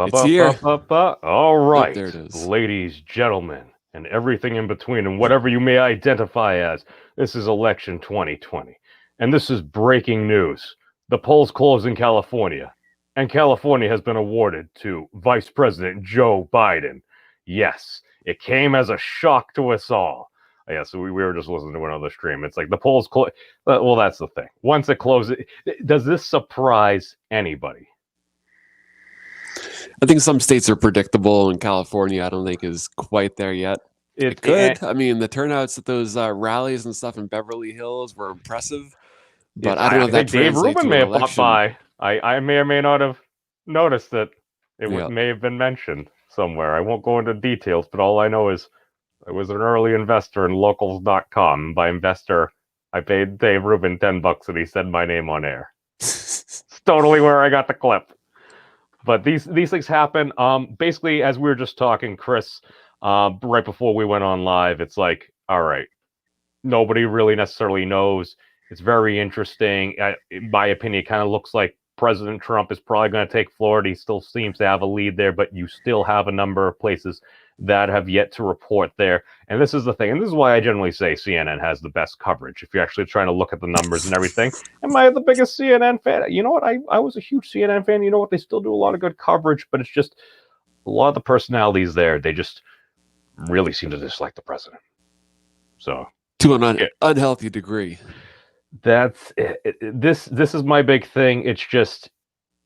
It's here. All Oh, right, there it is. ladies, gentlemen, and everything in between, and whatever you may identify as, this is election 2020. And this is breaking news. The polls close in California, and California has been awarded to Vice President Joe Biden. Yes, it came as a shock to us all. Yeah, so we were just listening to another stream. It's like the polls close. Well, that's the thing. Once it closes, does this surprise anybody? I think some states are predictable, and California, I don't think is quite there yet. It could. I mean, the turnouts at those rallies and stuff in Beverly Hills were impressive, but I don't know if that think Dave translates Rubin to may an have popped election. by. I may or may not have noticed that it Yeah. may have been mentioned somewhere. I won't go into details, but all I know is I was an early investor in locals.com. By investor, I paid Dave Rubin $10 and he said my name on air. It's totally where I got the clip. But these things happen. Basically, as we were just talking, Chris, right before we went on live, it's like, all right, nobody really necessarily knows. It's very interesting. In my opinion, it kind of looks like President Trump is probably going to take Florida. He still seems to have a lead there, but you still have a number of places that have yet to report there. And this is the thing. And this is why I generally say CNN has the best coverage if you're actually trying to look at the numbers and everything. Am I the biggest CNN fan? You know what? I was a huge CNN fan. You know what? They still do a lot of good coverage, but it's just a lot of the personalities there. They just really seem to dislike the president. So to an unhealthy degree. That's it. This is my big thing. It's just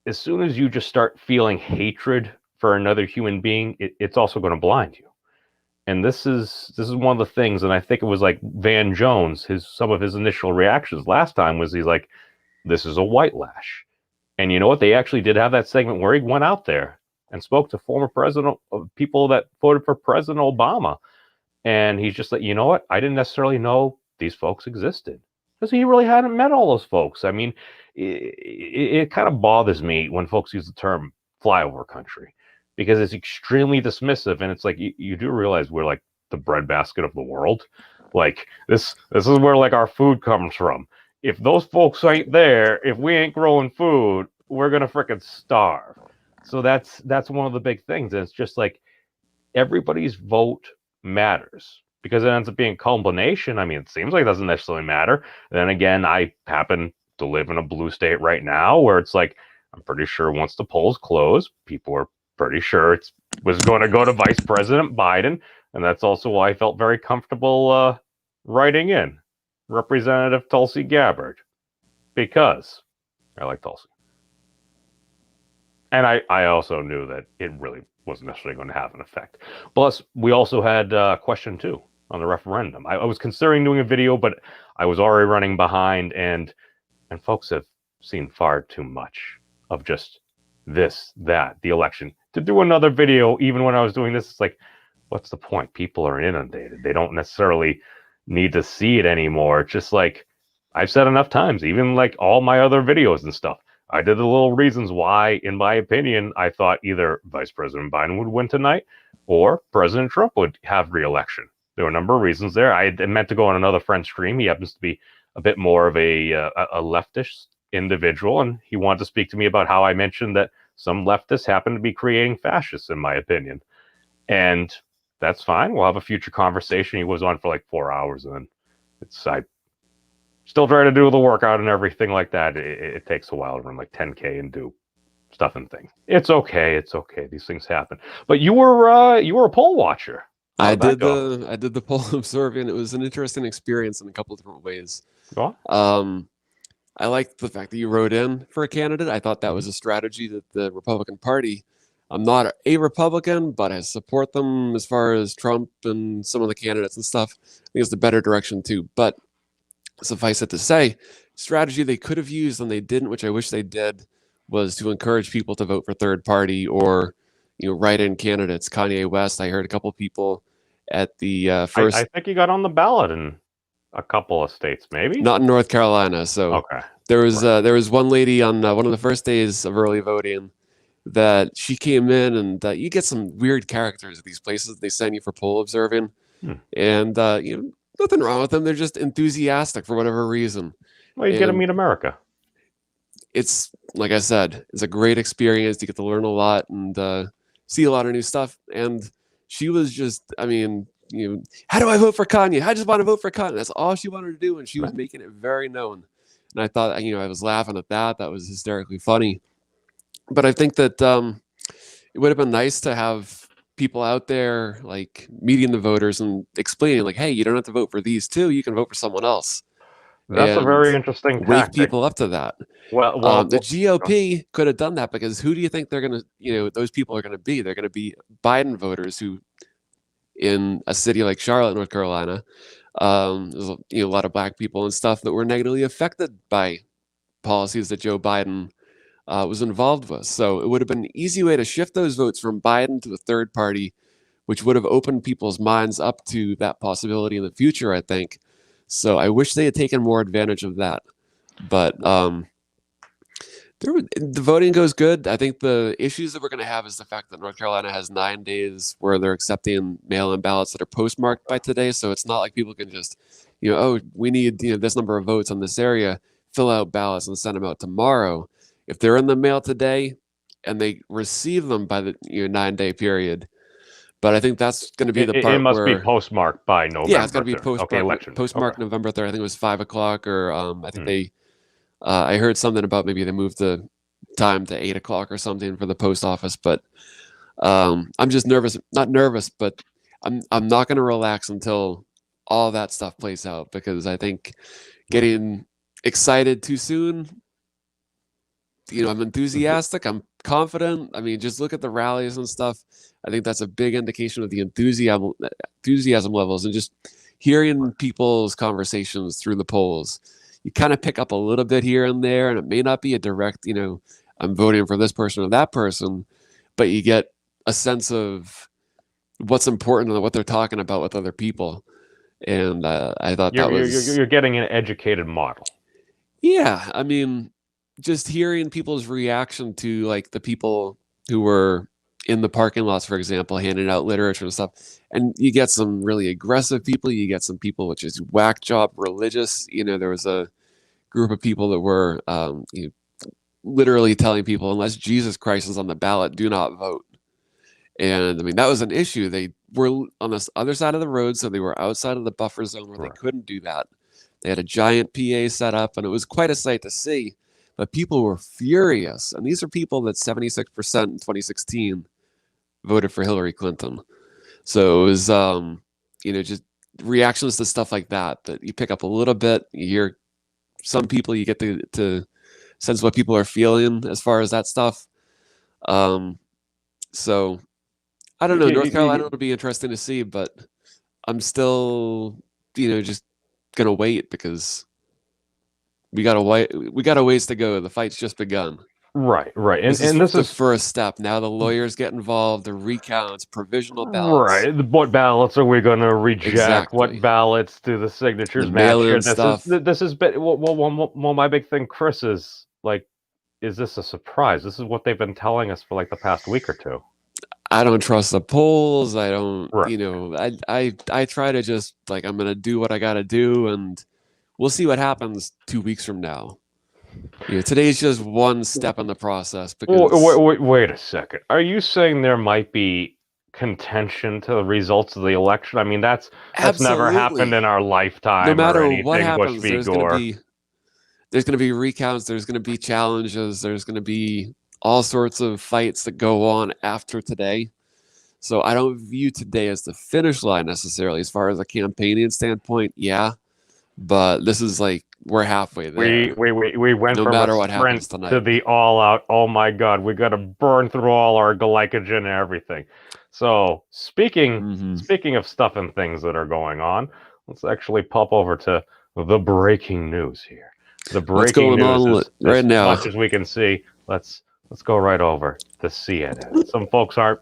as soon as you just start feeling hatred for another human being, it's also going to blind you. And this is one of the things. And I think it was like Van Jones. Some of his initial reactions last time was he's like, "This is a white lash." And you know what? They actually did have that segment where he went out there and spoke to former president people that voted for President Obama, and he's just like, you know what? I didn't necessarily know these folks existed. Because he really hadn't met all those folks. I mean, it kind of bothers me when folks use the term flyover country because it's extremely dismissive. And it's like, you do realize we're like the breadbasket of the world. Like this is where like our food comes from. If those folks ain't there, if we ain't growing food, we're going to freaking starve. So that's one of the big things. And it's just like everybody's vote matters. Because it ends up being a culmination. I mean, it seems like it doesn't necessarily matter. Then again, I happen to live in a blue state right now where it's like, I'm pretty sure once the polls close, people are pretty sure it was going to go to Vice President Biden. And that's also why I felt very comfortable writing in Representative Tulsi Gabbard. Because I like Tulsi. And I also knew that it really wasn't necessarily going to have an effect. Plus, we also had question 2 on the referendum. I was considering doing a video, but I was already running behind, and folks have seen far too much of just this, that, the election. To do another video, even when I was doing this, it's like, what's the point? People are inundated. They don't necessarily need to see it anymore. It's just like, I've said enough times, even like all my other videos and stuff. I did the little reasons why, in my opinion, I thought either Vice President Biden would win tonight or President Trump would have re-election. There were a number of reasons there. I meant to go on another friend's stream. He happens to be a bit more of a leftist individual, and he wanted to speak to me about how I mentioned that some leftists happen to be creating fascists, in my opinion. And that's fine. We'll have a future conversation. He was on for like 4 hours, and then I still try to do the workout and everything like that. It takes a while to run like 10K and do stuff and things. It's okay. It's okay. These things happen. But you were a poll watcher. I did the poll observing. It was an interesting experience in a couple of different ways. Go on. I liked the fact that you wrote in for a candidate. I thought that was a strategy that the Republican Party. I'm not a Republican, but I support them as far as Trump and some of the candidates and stuff. I think it's the better direction too. But suffice it to say, strategy they could have used and they didn't, which I wish they did, was to encourage people to vote for third party or write-in candidates. Kanye West, I heard a couple of people at the first. I think he got on the ballot in a couple of states, maybe not in North Carolina. So okay, there was one lady on one of the first days of early voting that she came in, and you get some weird characters at these places they send you for poll observing, and nothing wrong with them. They're just enthusiastic for whatever reason. Well, you get to meet America. it's like I said, it's a great experience. You get to learn a lot and see a lot of new stuff. And she was just, I mean, how do I vote for Kanye? I just want to vote for Kanye. That's all she wanted to do, and she was making it very known. And I thought, I was laughing at that. That was hysterically funny. But I think that it would have been nice to have people out there like meeting the voters and explaining, like, hey, you don't have to vote for these two. You can vote for someone else. That's a And very interesting wake tactic. people up to that. Well, The GOP could have done that, because who do you think they're going to, those people are going to be? They're going to be Biden voters who, in a city like Charlotte, North Carolina, there's a lot of black people and stuff that were negatively affected by policies that Joe Biden was involved with. So it would have been an easy way to shift those votes from Biden to a third party, which would have opened people's minds up to that possibility in the future, I think. So I wish they had taken more advantage of that. But the voting goes good. I think the issues that we're going to have is the fact that North Carolina has 9 days where they're accepting mail-in ballots that are postmarked by today. So it's not like people can just, oh, we need this number of votes on this area, fill out ballots and send them out tomorrow. If they're in the mail today and they receive them by the 9-day period. But I think that's going to be the part it must where be postmarked by November. Yeah, it's got to be 3rd. Election. Postmarked November 3rd. I think it was 5 o'clock, or I think I heard something about maybe they moved the time to 8 o'clock or something for the post office. But I'm just nervous. Not nervous, but I'm not going to relax until all that stuff plays out, because I think getting excited too soon. I'm enthusiastic. I'm confident. I mean, just look at the rallies and stuff. I think that's a big indication of the enthusiasm levels, and just hearing people's conversations through the polls. You kind of pick up a little bit here and there, and it may not be a direct, I'm voting for this person or that person, but you get a sense of what's important and what they're talking about with other people. And I thought you're getting an educated model. Yeah, I mean, just hearing people's reaction to like the people who were in the parking lots, for example, handing out literature and stuff. And you get some really aggressive people. You get some people which is whack job religious. There was a group of people that were literally telling people, unless Jesus Christ is on the ballot, do not vote. And I mean, that was an issue. They were on this other side of the road, so they were outside of the buffer zone where they couldn't do that. They had a giant PA set up, and it was quite a sight to see. But people were furious. And these are people that 76% in 2016 voted for Hillary Clinton. So it was, just reactions to stuff like that you pick up a little bit. You hear some people, you get to sense what people are feeling as far as that stuff. So I don't know. North Carolina will be interesting to see, but I'm still, just going to wait, because we got a ways to go. The fight's just begun. Right. And this is the first step. Now the lawyers get involved, the recounts, provisional ballots. Right. What ballots are we going to reject? Exactly. What ballots do the signatures match? This is well, my big thing, Chris, is like, is this a surprise? This is what they've been telling us for like the past week or two. I don't trust the polls. I don't, I try to just like, I'm going to do what I got to do, and we'll see what happens 2 weeks from now. Today's just one step in the process. Because wait a second. Are you saying there might be contention to the results of the election? I mean, that's never happened in our lifetime. No matter what happens, there's going to be recounts. There's going to be challenges. There's going to be all sorts of fights that go on after today. So I don't view today as the finish line necessarily, as far as a campaigning standpoint. Yeah, but this is like, we're halfway there. We went from a sprint to the all out. Oh my God, we got to burn through all our glycogen and everything. So speaking of stuff and things that are going on, let's actually pop over to the breaking news here. The breaking news is, right now, as much as we can see. Let's go right over to CNN. Some folks aren't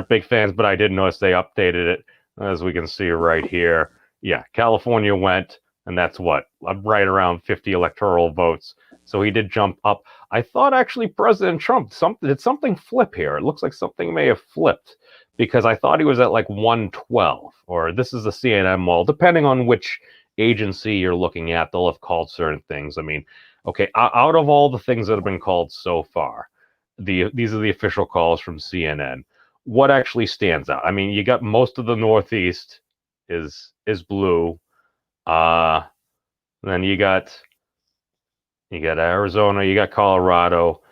big fans, but I did notice they updated it, as we can see right here. Yeah, California went. And that's what, right around 50 electoral votes. So he did jump up. I thought actually President Trump did something flip here. It looks like something may have flipped, because I thought he was at like 112, or this is the CNN model. Depending on which agency you're looking at, they'll have called certain things. I mean, Okay, out of all the things that have been called so far, these are the official calls from CNN. What actually stands out? I mean, you got most of the Northeast is blue. Then you got Arizona, you got Colorado.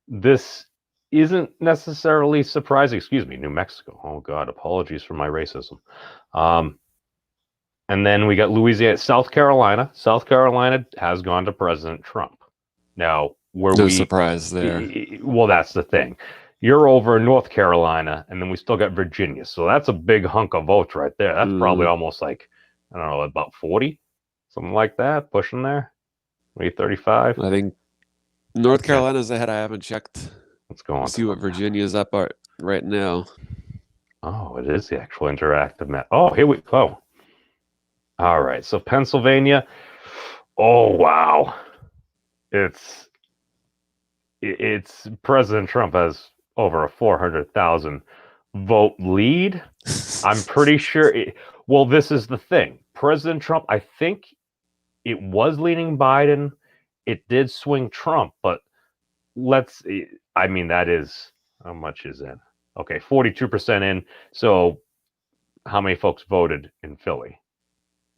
This isn't necessarily surprising. Excuse me, New Mexico. Oh God, apologies for my racism. And then we got Louisiana, South Carolina. South Carolina has gone to President Trump. Now, No surprise there. well, that's the thing. You're over in North Carolina, and then we still got Virginia. So that's a big hunk of votes right there. That's probably almost like, I don't know, about 40, something like that, pushing there. Maybe 35. I think North Carolina's ahead. I haven't checked. Let's go on. See what Virginia's up right now. Oh, it is the actual interactive map. Oh, here we go. All right, so Pennsylvania. Oh wow, it's President Trump has over a 400,000 vote lead. I'm pretty sure. Well, this is the thing. President Trump, I think it was leaning Biden. It did swing Trump, but I mean, that is, how much is in? Okay, 42% in. So how many folks voted in Philly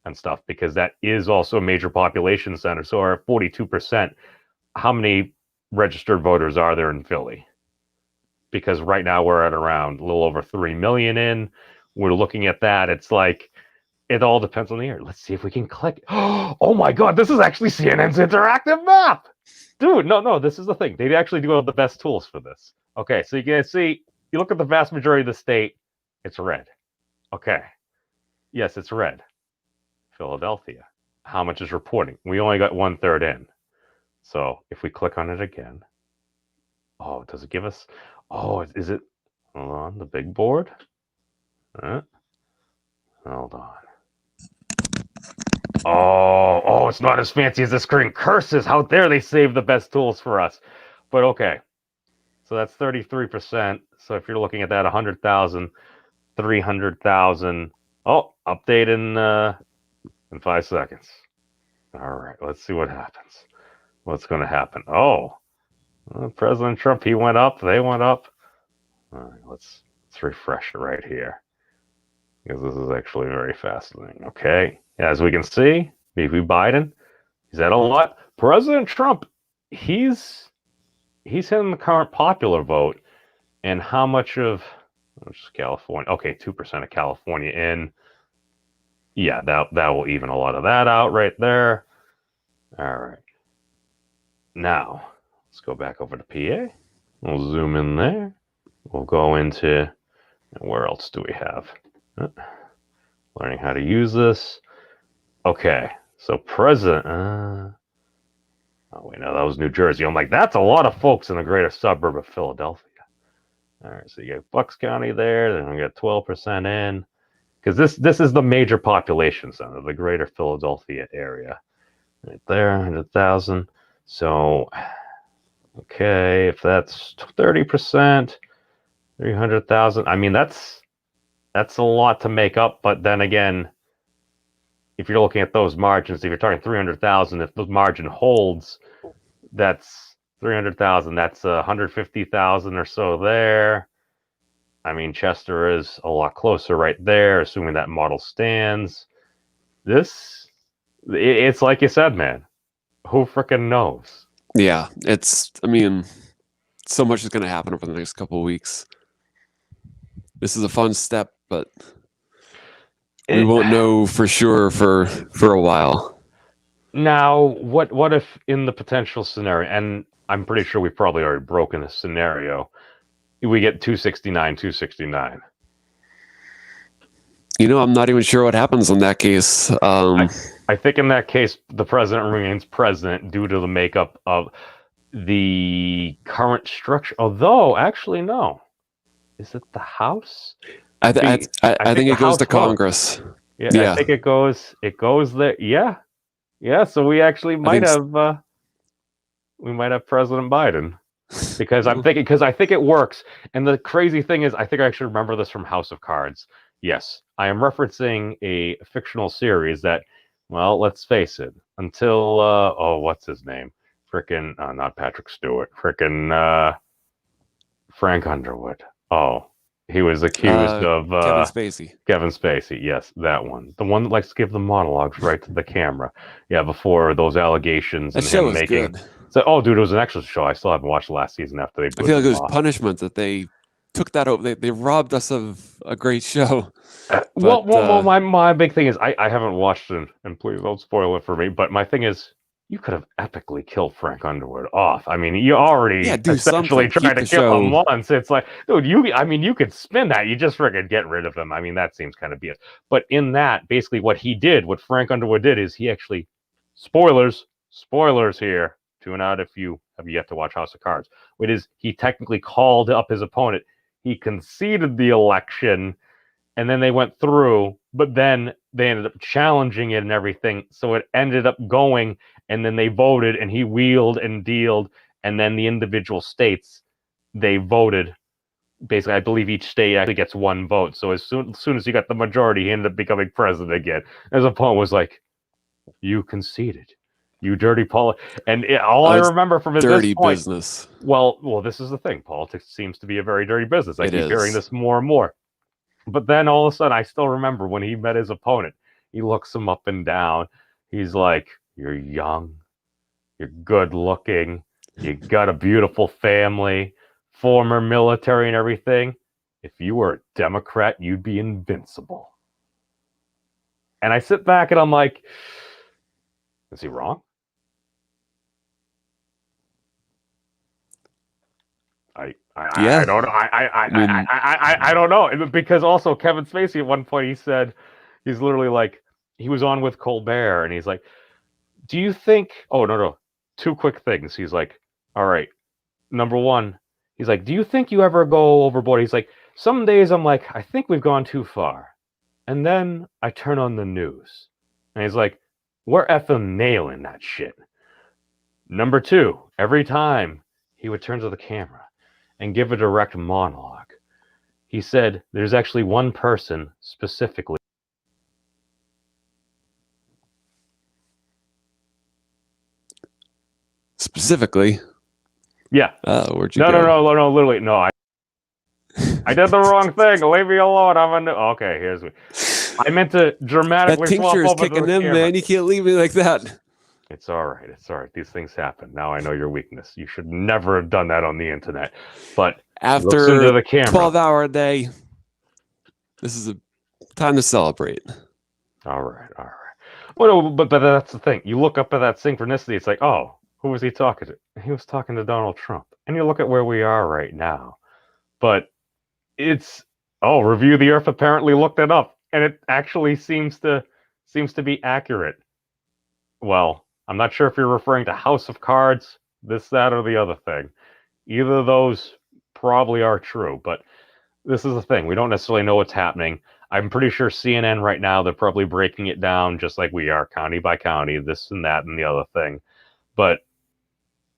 and stuff? Because that is also a major population center. So our 42%, how many registered voters are there in Philly? Because right now we're at around a little over 3 million in. We're looking at that. It's like, it all depends on the year. Let's see if we can click. Oh my God, this is actually CNN's interactive map. Dude, no, this is the thing. They actually do have the best tools for this. Okay, so you can see, you look at the vast majority of the state, it's red. Okay. Yes, it's red. Philadelphia. How much is reporting? We only got 1/3 in. So if we click on it again, oh, does it give us? Oh, is it? Hold on, the big board. Hold on. Oh, it's not as fancy as the screen. Curses! How dare they save the best tools for us? But okay, so that's 33%. So if you're looking at that, 100,000, 300,000. Oh, update in 5 seconds. All right, let's see what happens. What's going to happen? Oh, President Trump, he went up. They went up. All right, let's refresh it right here, because this is actually very fascinating. Okay, as we can see, maybe Biden, he's at a lot. President Trump, he's hitting the current popular vote. And how much of California? Okay, 2% of California in. Yeah, that will even a lot of that out right there. All right. Now, let's go back over to PA. We'll zoom in there. We'll go into, where else do we have? Learning how to use this. Okay, so president. Oh, wait, no, that was New Jersey. I'm like, that's a lot of folks in the greater suburb of Philadelphia. All right, so you got Bucks County there. Then we got 12% in. Because this is the major population center, the greater Philadelphia area. Right there, 100,000. So, okay, if that's 30%, 300,000. I mean, that's a lot to make up. But then again, if you're looking at those margins, if you're talking 300,000, if the margin holds, that's 300,000. That's 150,000 or so there. I mean, Chester is a lot closer right there, assuming that model stands. It's like you said, man. Who frickin' knows? Yeah, I mean, so much is going to happen over the next couple of weeks. This is a fun step, but we won't know for sure for a while. Now, what if in the potential scenario, and I'm pretty sure we've probably already broken this scenario, we get 269. I'm not even sure what happens in that case. I think in that case, the president remains president due to the makeup of the current structure. Although, actually, no. Is it the House? I think it goes to Congress. Yeah, I think it goes there. Yeah. So we actually might have President Biden. Because I think it works. And the crazy thing is, I think I actually remember this from House of Cards. Yes, I am referencing a fictional series that, well, let's face it, until what's his name? Frickin' not Patrick Stewart. Frickin' Frank Underwood. Oh, he was accused of Kevin Spacey. Kevin Spacey. Yes, that one. The one that likes to give the monologues right to the camera. Yeah, before those allegations That and show him was making. good. So, oh, dude, it was an excellent show. I still haven't watched the last season after they I booted feel like it him was off. punishment that they took that over. They robbed us of a great show. Well, But my big thing is I haven't watched it, and please don't spoil it for me. But my thing is, you could have epically killed Frank Underwood off. I mean, you already yeah, do essentially something. tried Keep to the kill him show. once. It's like, dude, you could spin that. You just freaking get rid of him. I mean, that seems kind of BS. But in that, basically, what Frank Underwood did is he actually, spoilers here. Tune out if you have yet to watch House of Cards. It is he technically called up his opponent. He conceded the election, and then they went through, but then they ended up challenging it and everything. So it ended up going, and then they voted, and he wheeled and dealed, and then the individual states, they voted. Basically, I believe each state actually gets one vote. So as soon as he got the majority, he ended up becoming president again. His opponent was like, "You conceded, you dirty And all I It's remember from this dirty point, business. well, this is the thing. Politics seems to be a very dirty business. I It keep hearing is. this more and more. But then all of a sudden, I still remember when he met his opponent. He looks him up and down. He's like, "You're young, you're good looking, you got a beautiful family, former military and everything. If you were a Democrat, you'd be invincible." And I sit back and I'm like, is he wrong? I don't know. I don't know, because also Kevin Spacey at one point he said, he's literally like, he was on with Colbert and he's like, do you think, oh no, two quick things. He's like, all right, number one, he's like, do you think you ever go overboard? He's like, some days I'm like, I think we've gone too far, and then I turn on the news and he's like, we're effing nailing that shit. Number two, every time he would turn to the camera and give a direct monologue, he said there's actually one person specifically. Specifically. Yeah. Oh, where'd you No, go? no, literally, no. I did the wrong thing. Leave me alone. Okay, here's me. I meant to dramatically That swap tincture is over to the kicking in, camera. man. You can't leave me like that. It's all right. These things happen. Now I know your weakness. You should never have done that on the internet. But After looks into the camera. 12-hour day, this is a time to celebrate. All right. Well, no, but that's the thing. You look up at that synchronicity. It's like, oh, who was he talking to? He was talking to Donald Trump. And you look at where we are right now. But it's, Review the Earth apparently looked it up, and it actually seems to be accurate. Well, I'm not sure if you're referring to House of Cards, this, that, or the other thing. Either of those probably are true, but this is the thing. We don't necessarily know what's happening. I'm pretty sure CNN right now, they're probably breaking it down just like we are, county by county, this and that and the other thing. But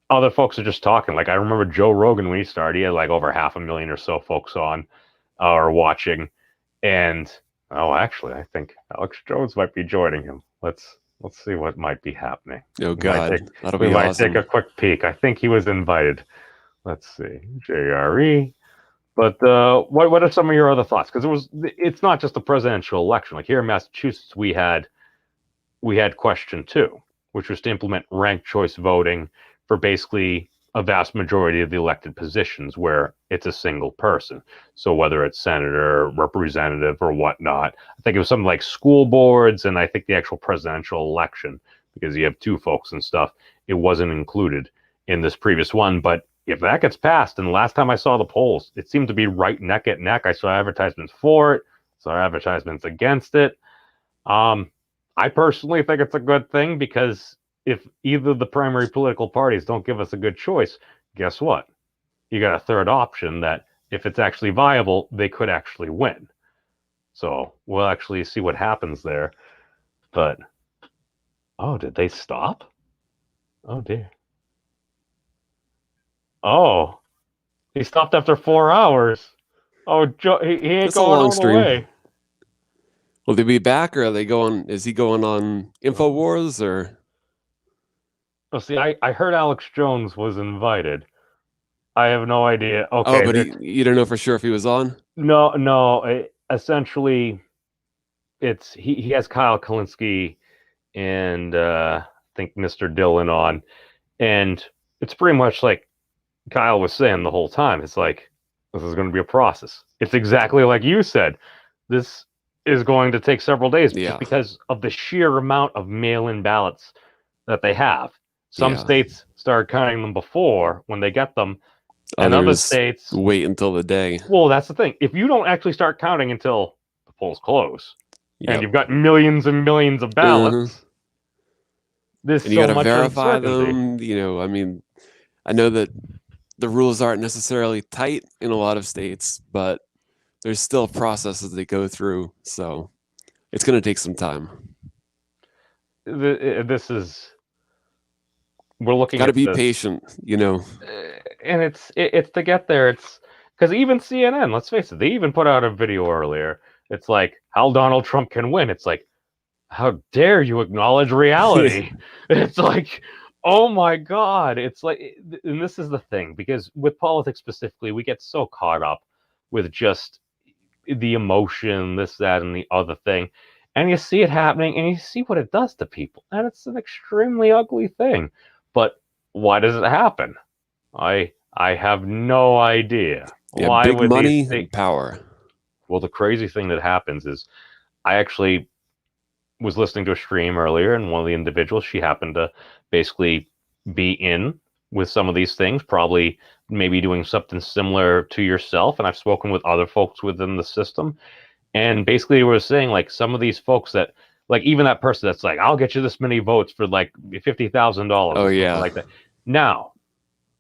other folks are just talking. Like, I remember Joe Rogan when he started, he had like over 500,000 or so folks on or watching. And, actually, I think Alex Jones might be joining him. Let's see what might be happening. Oh, God. That'll we be might awesome. take a quick peek. I think he was invited. Let's see. JRE. But what are some of your other thoughts? Because it's not just the presidential election. Like here in Massachusetts, we had question 2, which was to implement ranked choice voting for basically a vast majority of the elected positions where it's a single person. So whether it's senator, representative, or whatnot, I think it was something like school boards, and I think the actual presidential election, because you have 2 folks and stuff, it wasn't included in this previous one. But if that gets passed, and last time I saw the polls, it seemed to be right neck and neck. I saw advertisements for it, saw advertisements against it. I personally think it's a good thing, because if either the primary political parties don't give us a good choice, guess what? You got a third option that if it's actually viable, they could actually win. So we'll actually see what happens there. But, did they stop? Oh, dear. Oh, he stopped after 4 hours. Oh, Joe, he ain't That's a going long all stream. the way. Will they be back, or are they going? Is he going on InfoWars or? Well, see, I heard Alex Jones was invited. I have no idea. Oh, Okay, but you don't know for sure if he was on? no. Essentially, he has Kyle Kalinske and I think Mr. Dillon on, and it's pretty much like Kyle was saying the whole time. It's like this is going to be a process. It's exactly like you said. This is going to take several days just Yeah. because of the sheer amount of mail-in ballots that they have. Some Yeah. states start counting them before when they get them, and other Others states, wait until the day. well, that's the thing. If you don't actually start counting until the polls close, and Yep. you've got millions and millions of ballots, there's And you so got to much verify uncertainty. them. You know, I mean, I know that the rules aren't necessarily tight in a lot of states, but there's still processes they go through. So it's going to take some time. This is we're looking Got to at be this, patient, you know. and it's to get there. It's because even CNN, let's face it, they even put out a video earlier. It's like how Donald Trump can win. It's like, how dare you acknowledge reality? It's like, oh my God. It's like, and this is the thing, because with politics specifically, we get so caught up with just the emotion, this, that, and the other thing. And you see it happening and you see what it does to people. And it's an extremely ugly thing. But why does it happen? I have no idea. Yeah, Why big would money these things? and power. Well, the crazy thing that happens is I actually was listening to a stream earlier, and one of the individuals, she happened to basically be in with some of these things, probably maybe doing something similar to yourself. And I've spoken with other folks within the system, and basically we were saying like some of these folks that, like, even that person that's like, I'll get you this many votes for like $50,000 Oh or something yeah, like that. Now,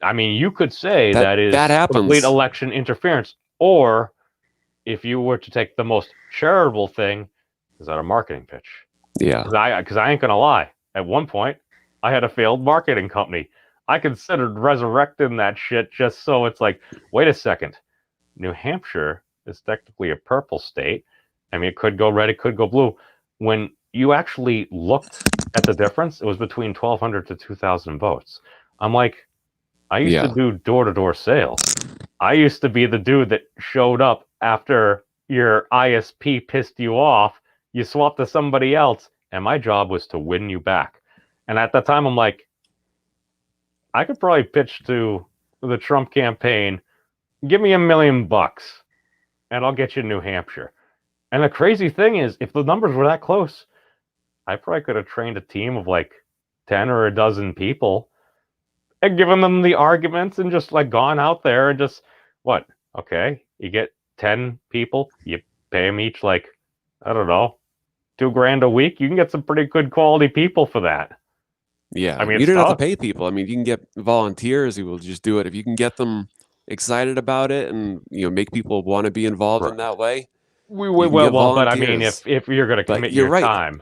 I mean, you could say that that that is complete happens. election interference, or if you were to take the most charitable thing, is that a marketing pitch? Yeah, Because I ain't gonna lie. At one point, I had a failed marketing company. I considered resurrecting that shit just so it's like, wait a second. New Hampshire is technically a purple state. I mean, it could go red, it could go blue. When you actually looked at the difference, it was between 1,200 to 2,000 votes. I'm like, I used to yeah, do door-to-door sales. I used to be the dude that showed up after your ISP pissed you off. You swapped to somebody else, and my job was to win you back. And at that time, I'm like, I could probably pitch to the Trump campaign, give me $1 million and I'll get you New Hampshire. And the crazy thing is, if the numbers were that close, I probably could have trained a team of like 10 or a dozen people and given them the arguments and just like gone out there and just, what? Okay, you get 10 people, you pay them each like, I don't know, $2,000 a week. You can get some pretty good quality people for that. yeah. I mean, You it's don't have to tough. pay people. I mean, you can get volunteers who will just do it. If you can get them excited about it and make people want to be involved in Right. that way, We you can get but I mean, volunteers. if you're going to But commit you're your right. time,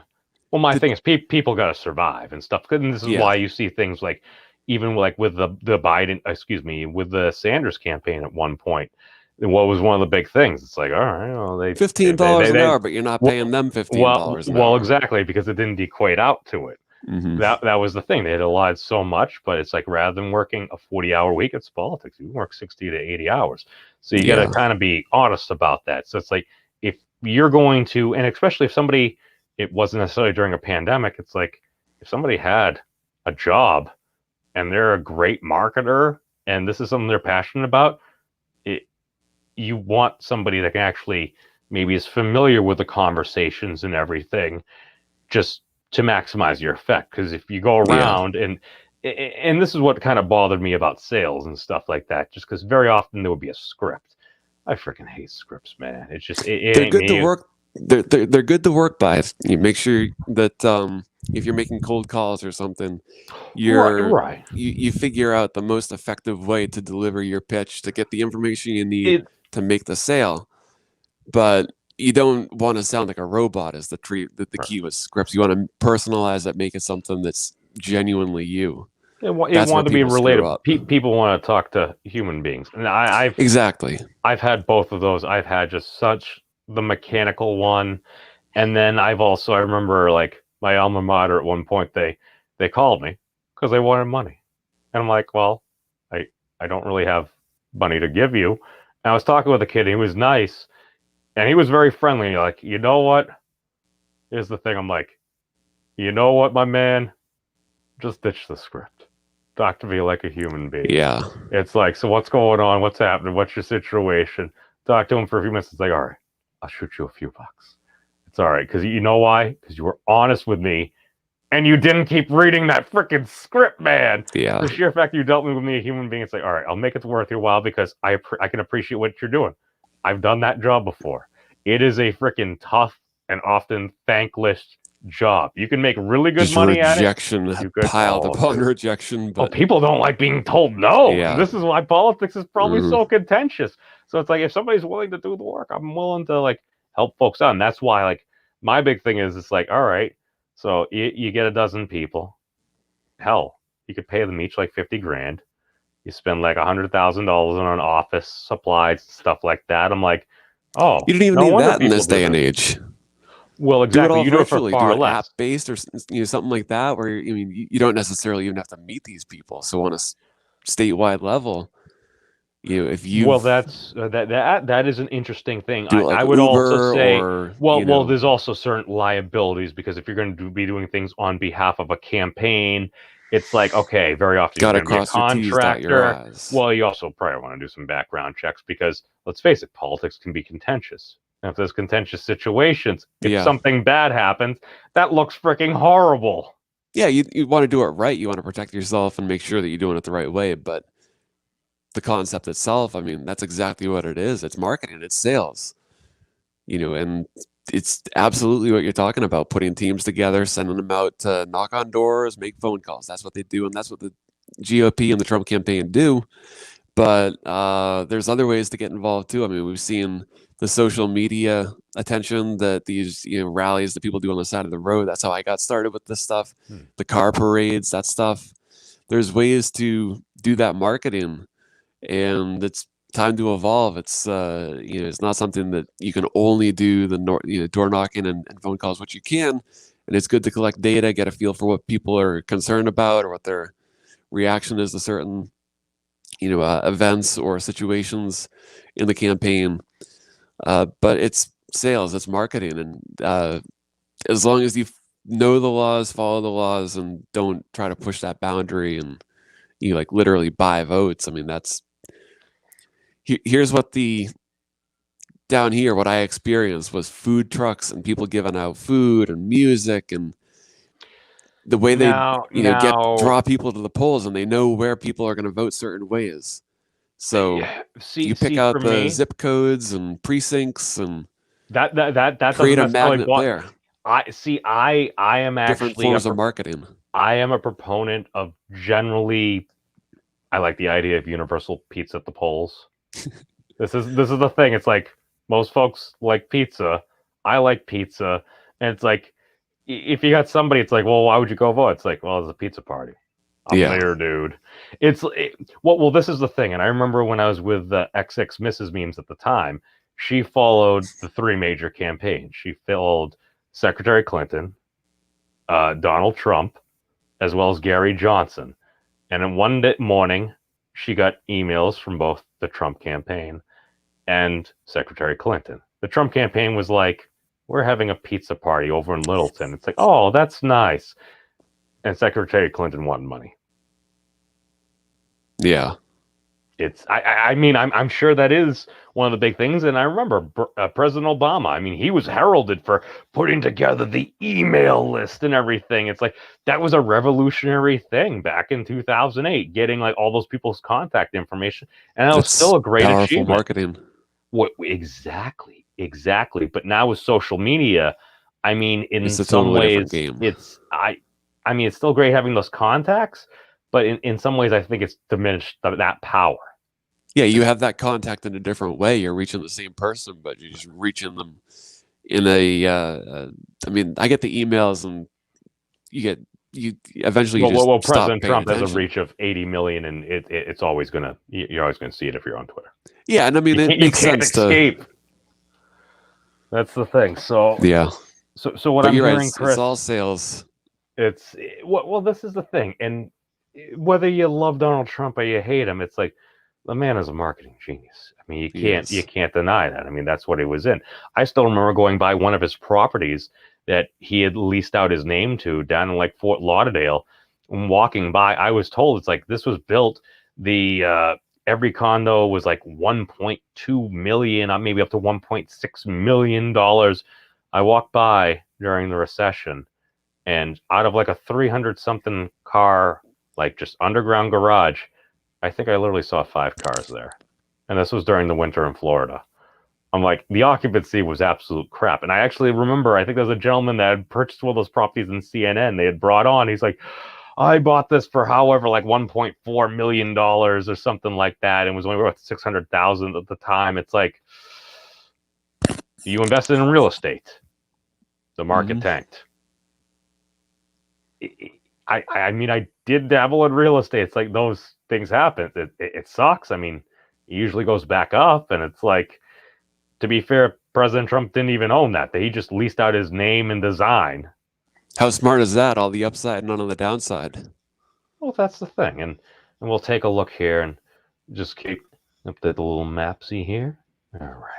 well, my The- thing is people got to survive and stuff. And this is yeah, why you see things like, even like with the Biden, excuse me, with the Sanders campaign at one point, what was one of the big things? It's like, all right, well, $15 an hour, but you're not paying them $15 an hour. exactly, because it didn't equate out to it. Mm-hmm. That was the thing. They had allowed so much, but it's like, rather than working a 40-hour week, it's politics. You work 60 to 80 hours. So you got to kind of be honest about that. So it's like, if you're going to, and especially if somebody, it wasn't necessarily during a pandemic, it's like, if somebody had a job and they're a great marketer and this is something they're passionate about, you want somebody that can actually maybe is familiar with the conversations and everything, just to maximize your effect. Because if you go around and this is what kind of bothered me about sales and stuff like that, just because very often there would be a script. I freaking hate scripts, man. It's just it they're ain't good me. to work. They're good to work by. You make sure that if you're making cold calls or something, Right. You figure out the most effective way to deliver your pitch to get the information you need to make the sale. But you don't want to sound like a robot is the key with scripts. You want to personalize it, make it something that's genuinely you. It That's where wanted to be people screw relatable. up. People want to talk to human beings, and Exactly. I've had both of those. I've had just such the mechanical one, and then I've also, I remember like my alma mater at one point, they called me because they wanted money. And I'm like, well, I don't really have money to give you. And I was talking with a kid, and he was nice, and he was very friendly. And you're like, you know what? Here's the thing. I'm like, you know what, my man? Just ditch the script. Talk to me like a human being. Yeah. It's like, so what's going on? What's happening? What's your situation? Talk to him for a few minutes. It's like, all right, I'll shoot you a few bucks. It's all right. Because you know why? Because you were honest with me and you didn't keep reading that freaking script, man. Yeah. The sheer fact you dealt with me, a human being, it's like, all right, I'll make it worth your while because I can appreciate what you're doing. I've done that job before. It is a freaking tough and often thankless job. You can make really good Just money rejection at it. You could, piled upon rejection. But people don't like being told no. Yeah. This is why politics is probably so contentious. So it's like, if somebody's willing to do the work, I'm willing to like help folks out. And that's why, like, my big thing is, it's like, all right, so you get a dozen people. Hell, you could pay them each like 50 grand. You spend like $100,000 on an office, supplies, stuff like that. I'm like, oh, you don't even no need wonder that in this people day do and this. age. Well, exactly. Do it all You virtually. do it for far do it less. app-based or something like that, where you don't necessarily even have to meet these people. So on a statewide level, if you well, that's that is an interesting thing. do it like I would Uber also say, or well, there's also certain liabilities, because if you're going to be doing things on behalf of a campaign, it's like, okay, very often you're gotta going to be a cross your T's, dot your contractor. I's. Well, you also probably want to do some background checks, because let's face it, politics can be contentious. And if there's contentious situations, if something bad happens, that looks freaking horrible. Yeah, you want to do it right. You want to protect yourself and make sure that you're doing it the right way. But the concept itself, I mean, that's exactly what it is. It's marketing, it's sales, and it's absolutely what you're talking about, putting teams together, sending them out to knock on doors, make phone calls. That's what they do. And that's what the GOP and the Trump campaign do. But there's other ways to get involved too. I mean, we've seen the social media attention that these rallies that people do on the side of the road. That's how I got started with this stuff. The car parades, that stuff. There's ways to do that marketing, and it's time to evolve. It's it's not something that you can only do the door knocking and phone calls, which you can, and it's good to collect data, get a feel for what people are concerned about or what their reaction is to certain events or situations in the campaign. But it's sales, it's marketing, and as long as you know the laws, follow the laws, and don't try to push that boundary and like literally buy votes. I mean, here's what down here, what I experienced was food trucks and people giving out food and music, and the way they draw people to the polls, and they know where people are going to vote certain ways. So you pick out the zip codes and precincts and that create a magnet there. I am actually different forms of marketing. I am a proponent of generally. I like the idea of universal pizza at the polls. This is the thing. It's like most folks like pizza. I like pizza, and it's like, if you got somebody, it's like, well, why would you go vote? It's like, well, it's a pizza party. I'm there, dude. Well, this is the thing. And I remember when I was with the XX Mrs. Memes at the time, she followed the three major campaigns. She followed Secretary Clinton, Donald Trump, as well as Gary Johnson. And then one morning, she got emails from both the Trump campaign and Secretary Clinton. The Trump campaign was like, we're having a pizza party over in Littleton. It's like, oh, that's nice. And Secretary Clinton wanted money. Yeah. I mean, I'm sure that is one of the big things. And I remember President Obama, I mean, he was heralded for putting together the email list and everything. It's like, that was a revolutionary thing back in 2008, getting like all those people's contact information. And that was still a great achievement. Marketing. Exactly. But now with social media, I mean, it's a totally different game. I mean, it's still great having those contacts, but in some ways, I think it's diminished that power. Yeah, you have that contact in a different way. You're reaching the same person, but you're just reaching them in a. I mean, I get the emails, and you eventually. President Trump has a reach of 80 million, and it's always gonna. You're always gonna see it if you're on Twitter. Yeah, and I mean, it makes sense to escape. That's the thing. So yeah. So what I'm hearing, Chris, it's all sales. This is the thing, and whether you love Donald Trump or you hate him, it's like the man is a marketing genius. I mean, you Yes. can't deny that. I mean, that's what he was in. I still remember going by one of his properties that he had leased out his name to down in like Fort Lauderdale. And walking by, I was told it's like this was built. The every condo was like 1.2 million, maybe up to 1.6 million dollars. I walked by during the recession, and out of like a 300 something car, like just underground garage, I think I literally saw 5 cars there. And this was during the winter in Florida. I'm like, the occupancy was absolute crap. And I actually remember, I think there was a gentleman that had purchased one of those properties in CNN. They had brought on, he's like, I bought this for however, like $1.4 million or something like that. And was only worth 600,000 at the time. It's like, you invested in real estate. The market tanked. I mean, I did dabble in real estate. It's like those things happen. It sucks. I mean, it usually goes back up, and it's like, to be fair, President Trump didn't even own that. He just leased out his name and design. How smart is that? All the upside, none on the downside. Well, that's the thing. And we'll take a look here and just keep update the little mapsy here. All right.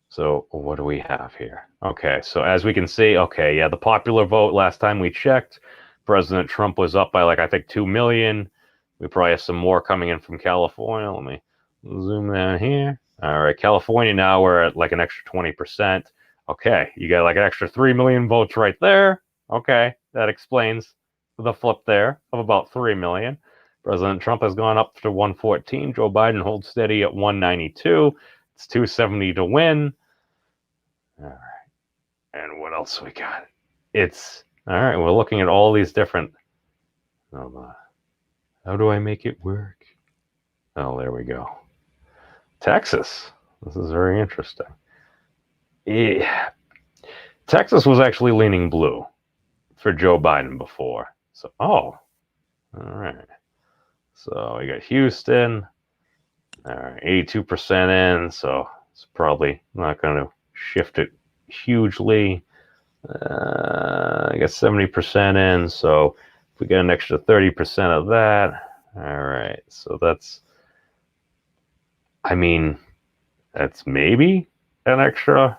So what do we have here? Okay, so as we can see, okay, yeah, the popular vote last time we checked, President Trump was up by like, I think 2 million. We probably have some more coming in from California. Let me zoom down here. All right, California now we're at like an extra 20%. Okay, you got like an extra 3 million votes right there. Okay, that explains the flip there of about 3 million. President Trump has gone up to 114. Joe Biden holds steady at 192. It's 270 to win. All right. And what else we got? It's all right. We're looking at all these different. How do I make it work? Oh, there we go. Texas. This is very interesting. Yeah. Texas was actually leaning blue for Joe Biden before. So, all right. So we got Houston. All right, 82% in. So it's probably not going to shift it hugely. I got 70% in, so if we get an extra 30% of that, all right, so that's, I mean, that's maybe an extra,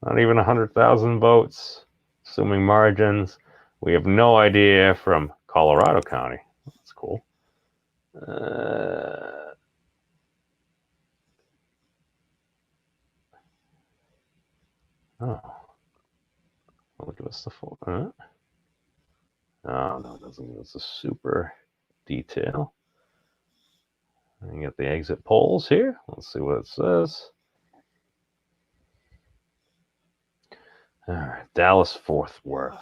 not even 100,000 votes, assuming margins. We have no idea from Colorado County. That's cool. Oh, will give us the full. Oh no, it doesn't give us a super detail. And get the exit polls here. Let's see what it says. All right, Dallas Fort Worth.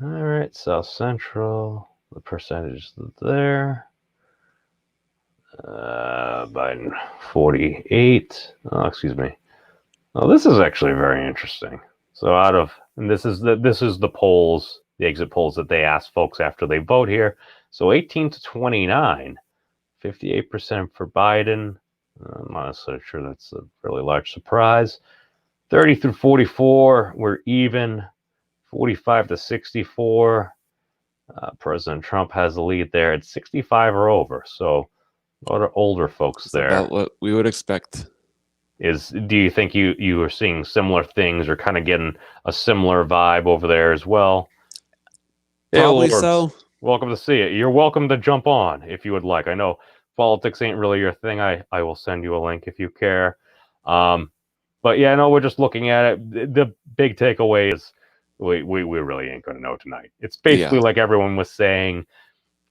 All right, South Central. The percentage there. Biden 48. Oh, excuse me. Oh, this is actually very interesting. So out of, and this is the polls, the exit polls that they ask folks after they vote here. So 18 to 29, 58% for Biden. I'm not necessarily sure that's a really large surprise. 30 through 44, we're even. 45 to 64, President Trump has the lead there at 65 or over. So a lot of older folks there. About what we would expect. Do you think you are seeing similar things or kind of getting a similar vibe over there as well? Probably so. Welcome to see it. You're welcome to jump on if you would like. I know politics ain't really your thing. I will send you a link if you care. But yeah, no, we're just looking at it. The big takeaway is we really ain't going to know tonight. It's basically like everyone was saying,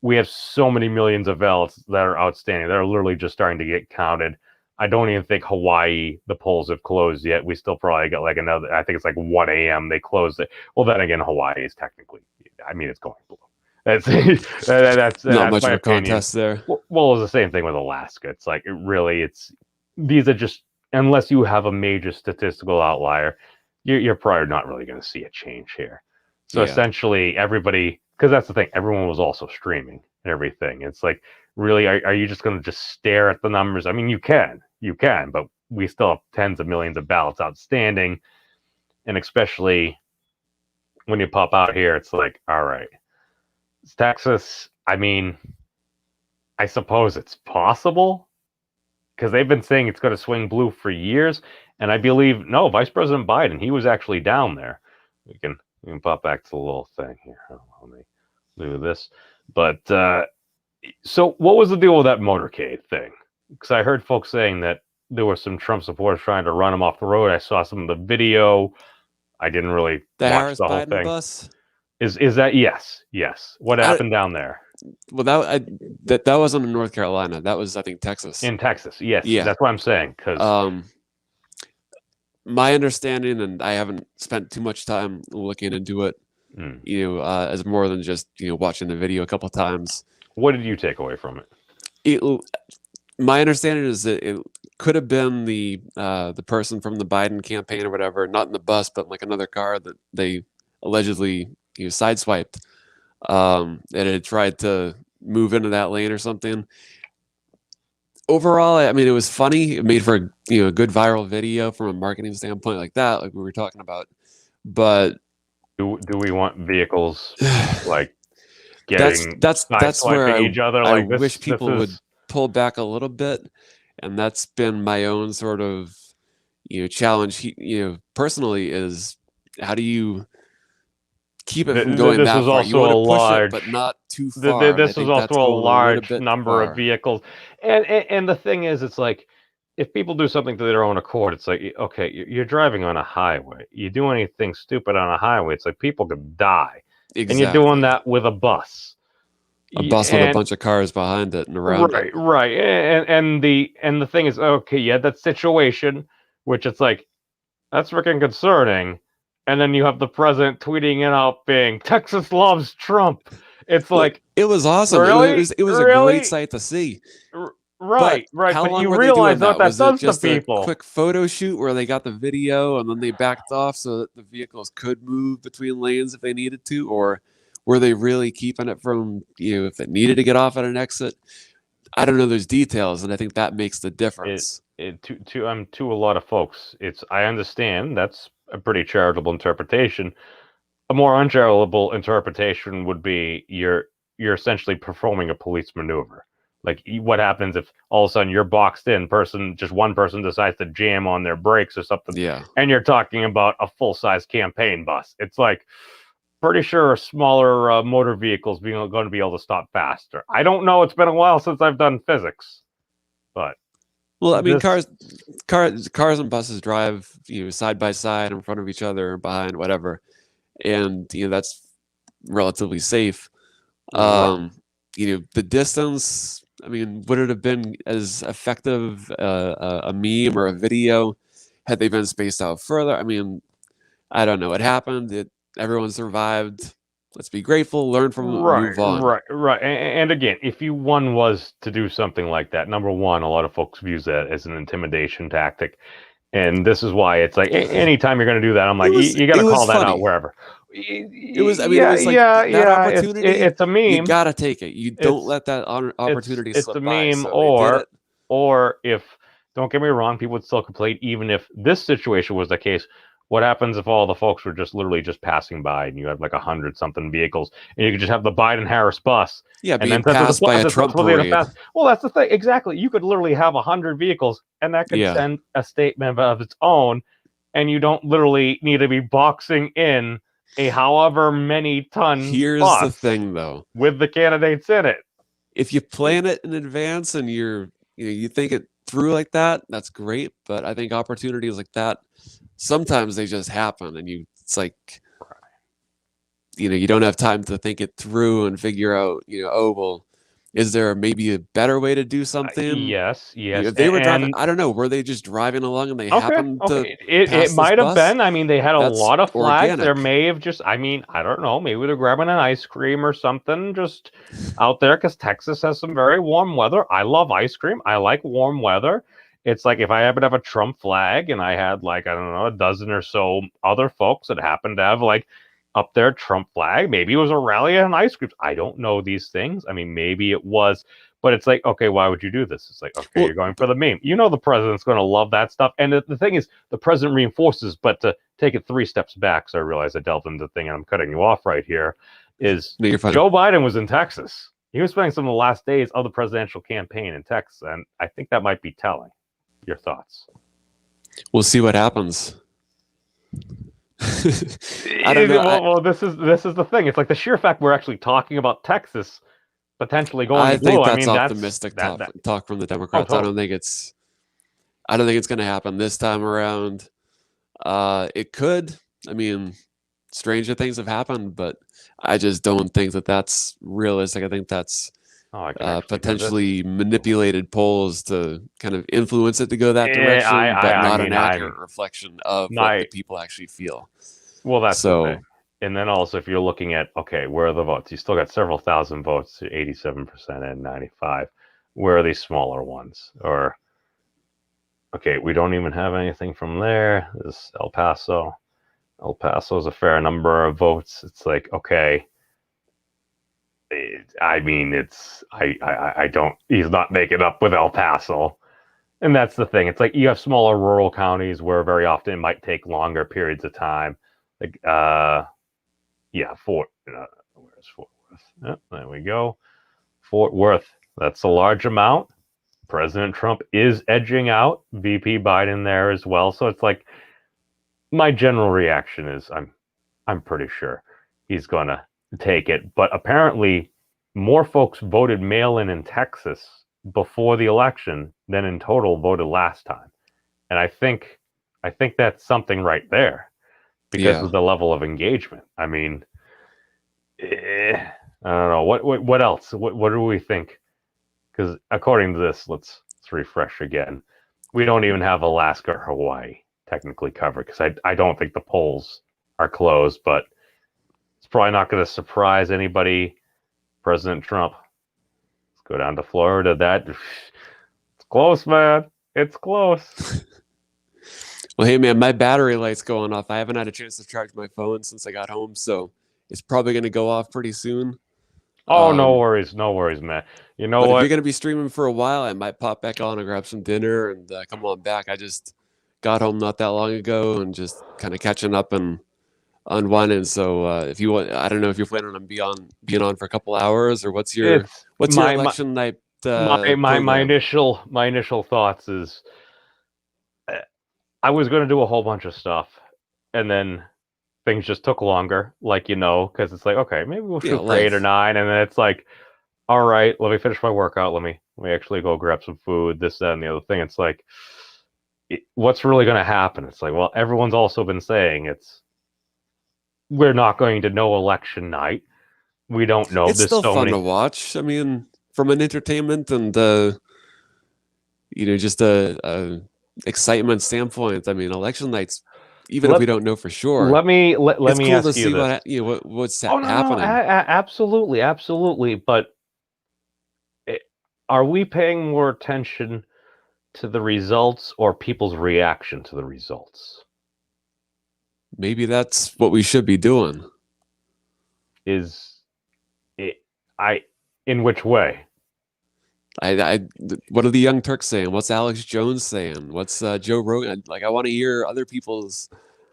we have so many millions of ballots that are outstanding. They're literally just starting to get counted. I don't even think Hawaii, the polls have closed yet. We still probably got like another, I think it's like 1 a.m. they closed it. Well, then again, Hawaii is technically, I mean, it's going blue. That's not much my of a opinion. contest there. Well, it's the same thing with Alaska. It's like, these are just, unless you have a major statistical outlier, you're probably not really going to see a change here. So essentially everybody, because that's the thing, everyone was also streaming and everything. It's like, really, are you just going to just stare at the numbers? I mean, you can, but we still have tens of millions of ballots outstanding. And especially when you pop out here, it's like, all right, Texas, I mean, I suppose it's possible because they've been saying it's going to swing blue for years. And I believe, no, Vice President Biden, he was actually down there. We can pop back to the little thing here. Let me do this. But so what was the deal with that motorcade thing? Because I heard folks saying that there were some Trump supporters trying to run him off the road. I saw some of the video. I didn't really The watch Harris the whole Biden thing. bus. Is that yes? What happened down there? Well, that wasn't in North Carolina. That was, I think, Texas. In Texas, yes. Yeah. That's what I'm saying. Because my understanding, and I haven't spent too much time looking into it, as more than just watching the video a couple times. What did you take away from it? My understanding is that it could have been the person from the Biden campaign or whatever, not in the bus, but like another car that they allegedly sideswiped. And it had tried to move into that lane or something. Overall, I mean, it was funny. It made for a good viral video from a marketing standpoint, like that, like we were talking about. But do we want vehicles like getting that's where each other? I Like wish people would pull back a little bit, and that's been my own sort of challenge. Personally, is how do you keep it from going that far? You want to push it, but not too far. This is also a large number of vehicles, and the thing is, it's like if people do something to their own accord, it's like, okay, you're driving on a highway. You do anything stupid on a highway, it's like people could die, and you're doing that with a bus. A bus with a bunch of cars behind it and around it. Right. And the thing is, okay, you had that situation, which it's like, that's freaking concerning. And then you have the president tweeting it out being, Texas loves Trump. It's like, it was awesome. Really? It was a great sight to see. Right. But you realize what that does to people. A quick photo shoot where they got the video and then they backed off so that the vehicles could move between lanes if they needed to, or were they really keeping it from, if it needed to get off at an exit? I don't know those details, and I think that makes the difference. To a lot of folks, I understand that's a pretty charitable interpretation. A more uncharitable interpretation would be you're essentially performing a police maneuver. Like, what happens if all of a sudden you're boxed in, just one person decides to jam on their brakes or something, and you're talking about a full-size campaign bus. It's like, pretty sure smaller motor vehicles going to be able to stop faster. I don't know. It's been a while since I've done physics, but well, I mean, cars and buses drive side by side in front of each other, behind, whatever, and that's relatively safe. The distance. I mean, would it have been as effective a meme or a video had they been spaced out further? I mean, I don't know. It happened. Everyone survived. Let's be grateful, learn from it, move on. Right. And again, if one was to do something like that, number one, a lot of folks views that as an intimidation tactic. And this is why it's like, anytime you're going to do that, I'm like, you got to call that out wherever. It was like that opportunity. It's a meme. You got to take it. You don't let that opportunity slip by. It's a meme, or if, don't get me wrong, people would still complain, even if this situation was the case. What happens if all the folks were just literally just passing by and you have like 100-something vehicles and you could just have the Biden-Harris bus? Yeah, being passed by a Trump parade. Well, that's the thing. Exactly. You could literally have 100 vehicles and that could send a statement of its own, and you don't literally need to be boxing in a however many ton Here's bus the thing, though. With the candidates in it. If you plan it in advance and you think it through like that, that's great. But I think opportunities like that, sometimes they just happen, and it's like, you don't have time to think it through and figure out, oh, well, is there maybe a better way to do something? Yes. If they were driving, I don't know, were they just driving along and they happened to it might have been. I mean, they had a lot of flags. Organic. There may have just, I don't know, maybe they're grabbing an ice cream or something just out there, because Texas has some very warm weather. I love ice cream. I like warm weather. It's like if I happen to have a Trump flag and I had like, I don't know, a dozen or so other folks that happened to have like up their Trump flag, maybe it was a rally and ice cream. I don't know these things. I mean, maybe it was, but it's like, okay, why would you do this? It's like, okay, you're going for the meme. The president's going to love that stuff. And the thing is, the president reinforces, but to take it 3 steps back, so I realize I delved into the thing and I'm cutting you off right here, is Joe Biden was in Texas. he was spending some of the last days of the presidential campaign in Texas, and I think that might be telling. Your thoughts? We'll see what happens. I don't know. Well, this is the thing. It's like the sheer fact we're actually talking about Texas potentially going I blue. think I that's mean, optimistic talk from the Democrats. totally. I don't think it's going to happen this time around. It could. I mean, stranger things have happened, but I just don't think that that's realistic. I think that's potentially manipulated polls to kind of influence it to go that direction, but not an accurate reflection of what the people actually feel. Well, that's the thing. And then also, if you're looking at, okay, where are the votes? You still got several thousand votes, 87% and 95. Where are these smaller ones? Or, okay, we don't even have anything from there. This El Paso. El Paso is a fair number of votes. It's like, okay, I mean, I don't, he's not making up with El Paso. And that's the thing. It's like you have smaller rural counties where very often it might take longer periods of time. Like, where's Fort Worth? Oh, there we go. Fort Worth. That's a large amount. President Trump is edging out VP Biden there as well. So it's like my general reaction is I'm pretty sure he's gonna take it. But apparently more folks voted mail-in Texas before the election than in total voted last time. And I think that's something right there. Because of the level of engagement. I mean, I don't know. What else? What do we think? Because according to this, let's refresh again. We don't even have Alaska or Hawaii technically covered because I don't think the polls are closed, but it's probably not going to surprise anybody. President Trump. Let's go down to Florida. It's close, man. It's close. Well, hey, man, my battery light's going off. I haven't had a chance to charge my phone since I got home, so it's probably going to go off pretty soon. Oh, no worries, man. You know what? If you're going to be streaming for a while, I might pop back on and grab some dinner and come on back. I just got home not that long ago and just kind of catching up and unwinding. So if you want, I don't know if you're planning on being on for a couple hours or what's your election night? My initial thoughts is I was going to do a whole bunch of stuff, and then things just took longer, because it's like, okay, maybe we'll shoot for 8 or 9, and then it's like, all right, let me finish my workout. Let me actually go grab some food, this, that, and the other thing. It's like, what's really going to happen? It's like, well, everyone's also been saying we're not going to know election night. We don't know. It's still fun to watch. I mean, from an entertainment and just a excitement standpoint. I mean, election nights, even if we don't know for sure. Let me ask you this. What's happening. Absolutely. But are we paying more attention to the results or people's reaction to the results? Maybe that's what we should be doing. In which way? What are the Young Turks saying? What's Alex Jones saying? What's Joe Rogan? I want to hear other people's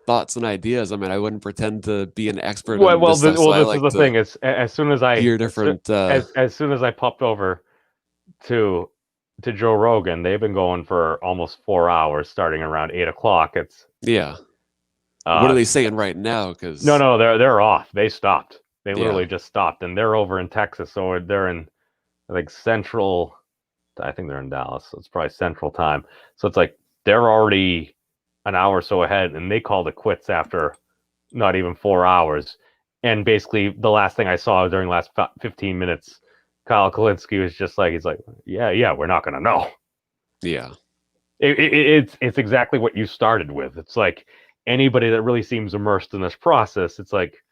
thoughts and ideas. I mean, I wouldn't pretend to be an expert. This is the thing. As soon as I hear different, as soon as I popped over to Joe Rogan, they've been going for almost 4 hours, starting around 8 o'clock. What are they saying right now? Because no, they're off. They stopped. They literally just stopped, and they're over in Texas, so they're in Central. I think they're in Dallas, so it's probably Central time. So it's like they're already an hour or so ahead, and they called it quits after not even 4 hours. And basically, the last thing I saw during the last 15 minutes, Kyle Kalinske was just like, he's like, yeah, we're not gonna know. Yeah, it's exactly what you started with. It's like anybody that really seems immersed in this process, it's like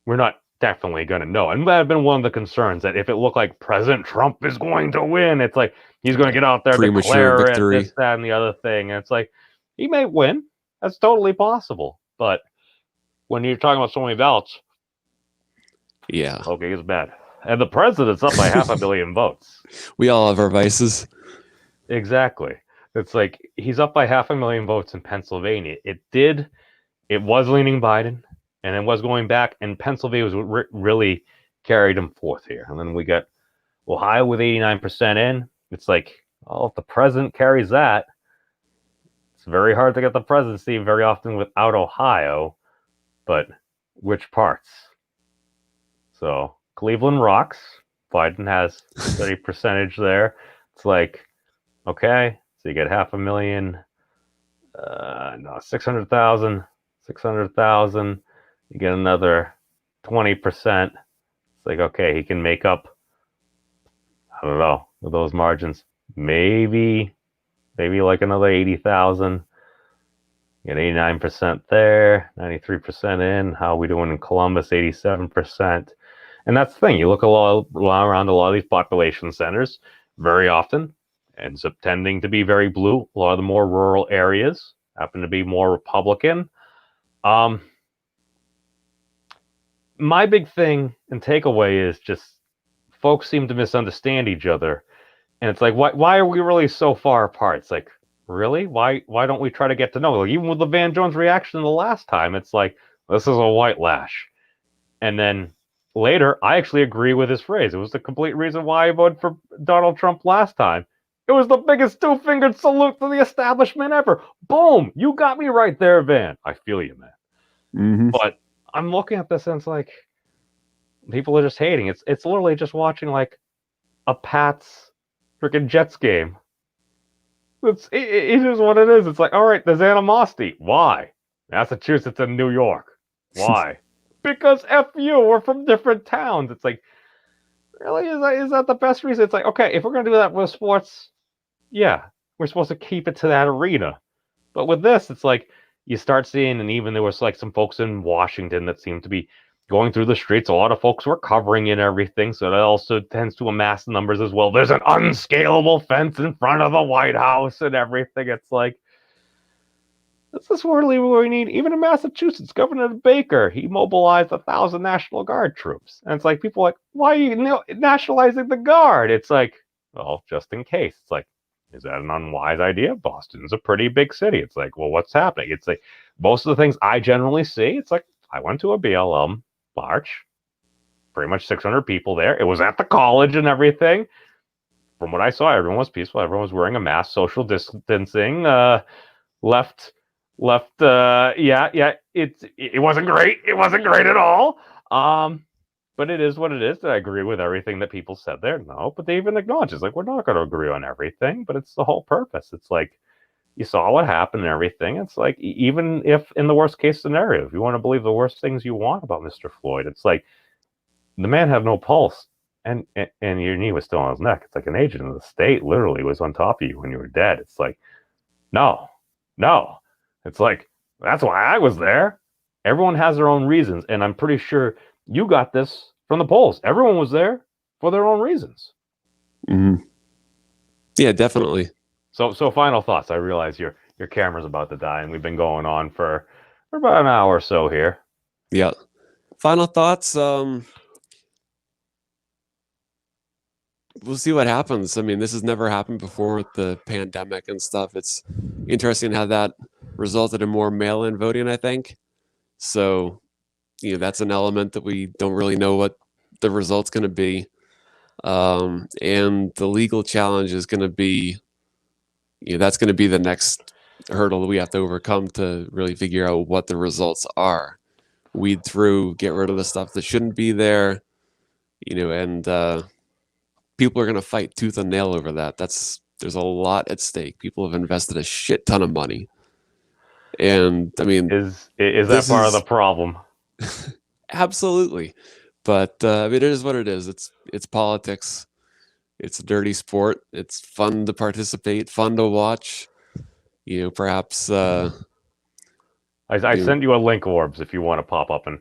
we're not definitely going to know. And that had been one of the concerns, that if it looked like President Trump is going to win, it's like he's going to get out there, declare victory, this, that, and the other thing. And it's like he may win. That's totally possible. But when you're talking about so many ballots, okay, it's bad. And the president's up by 500 million votes. We all have our vices. Exactly. It's like he's up by 500,000 votes in Pennsylvania. It was leaning Biden, and it was going back, and Pennsylvania was really carried him forth here. And then we got Ohio with 89% in. It's like, well, if the president carries that, it's very hard to get the presidency very often without Ohio. But which parts? So Cleveland rocks. Biden has 30% there. It's like, okay, so you get 500,000, no, 600,000, 600,000. You get another 20%. It's like, okay, he can make up, I don't know, with those margins, maybe like another 80,000. You get 89% there, 93% in. How are we doing in Columbus? 87%. And that's the thing. You look around a lot of these population centers, very often ends up tending to be very blue. A lot of the more rural areas happen to be more Republican. My big thing and takeaway is just folks seem to misunderstand each other. And it's like, why are we really so far apart? It's like, really? Why don't we try to get to know? Like, even with the Van Jones reaction the last time, it's like, this is a white lash. And then later, I actually agree with his phrase. It was the complete reason why I voted for Donald Trump last time. It was the biggest two-fingered salute to the establishment ever. Boom! You got me right there, Van. I feel you, man. Mm-hmm. But I'm looking at this and it's like, people are just hating. It's literally just watching like a Pats freaking Jets game. It is what it is. It's like, all right, there's animosity. Why? Massachusetts and New York. Why? Because F you, we're from different towns. It's like, really? Is that the best reason? It's like, okay, if we're going to do that with sports, yeah, we're supposed to keep it to that arena. But with this, it's like, you start seeing, and even there was like some folks in Washington that seemed to be going through the streets. A lot of folks were covering and everything, so that also tends to amass numbers as well. There's an unscalable fence in front of the White House and everything. It's like, this is really what we need. Even in Massachusetts, Governor Baker, he mobilized 1,000 National Guard troops. And it's like, people are like, why are you nationalizing the Guard? It's like, well, just in case. It's like, is that an unwise idea? Boston's a pretty big city. It's like, well, what's happening? It's like, most of the things I generally see, it's like, I went to a BLM march, pretty much 600 people there. It was at the college and everything. From what I saw, everyone was peaceful. Everyone was wearing a mask, social distancing, left, yeah. It wasn't great. It wasn't great at all. But it is what it is. Did I agree with everything that people said there? No, but they even acknowledge it's like, we're not going to agree on everything, but it's the whole purpose. It's like, you saw what happened and everything. It's like, even if in the worst case scenario, if you want to believe the worst things you want about Mr. Floyd, it's like, the man had no pulse, and your knee was still on his neck. It's like, an agent of the state literally was on top of you when you were dead. It's like, no. It's like, that's why I was there. Everyone has their own reasons, and I'm pretty sure you got this from the polls. Everyone was there for their own reasons. Mm-hmm. Yeah, definitely. So final thoughts. I realize your camera's about to die, and we've been going on for about an hour or so here. Yeah. Final thoughts. We'll see what happens. I mean, this has never happened before with the pandemic and stuff. It's interesting how that resulted in more mail-in voting, I think. So, that's an element that we don't really know what the result's going to be. And the legal challenge is going to be, that's going to be the next hurdle that we have to overcome to really figure out what the results are. Weed through, get rid of the stuff that shouldn't be there, and people are going to fight tooth and nail over that. There's a lot at stake. People have invested a shit ton of money. And I mean, is that part of the problem? Absolutely. But it is what it is. It's politics. It's a dirty sport. It's fun to participate, fun to watch. Perhaps I sent you a link, Orbs, if you want to pop up, and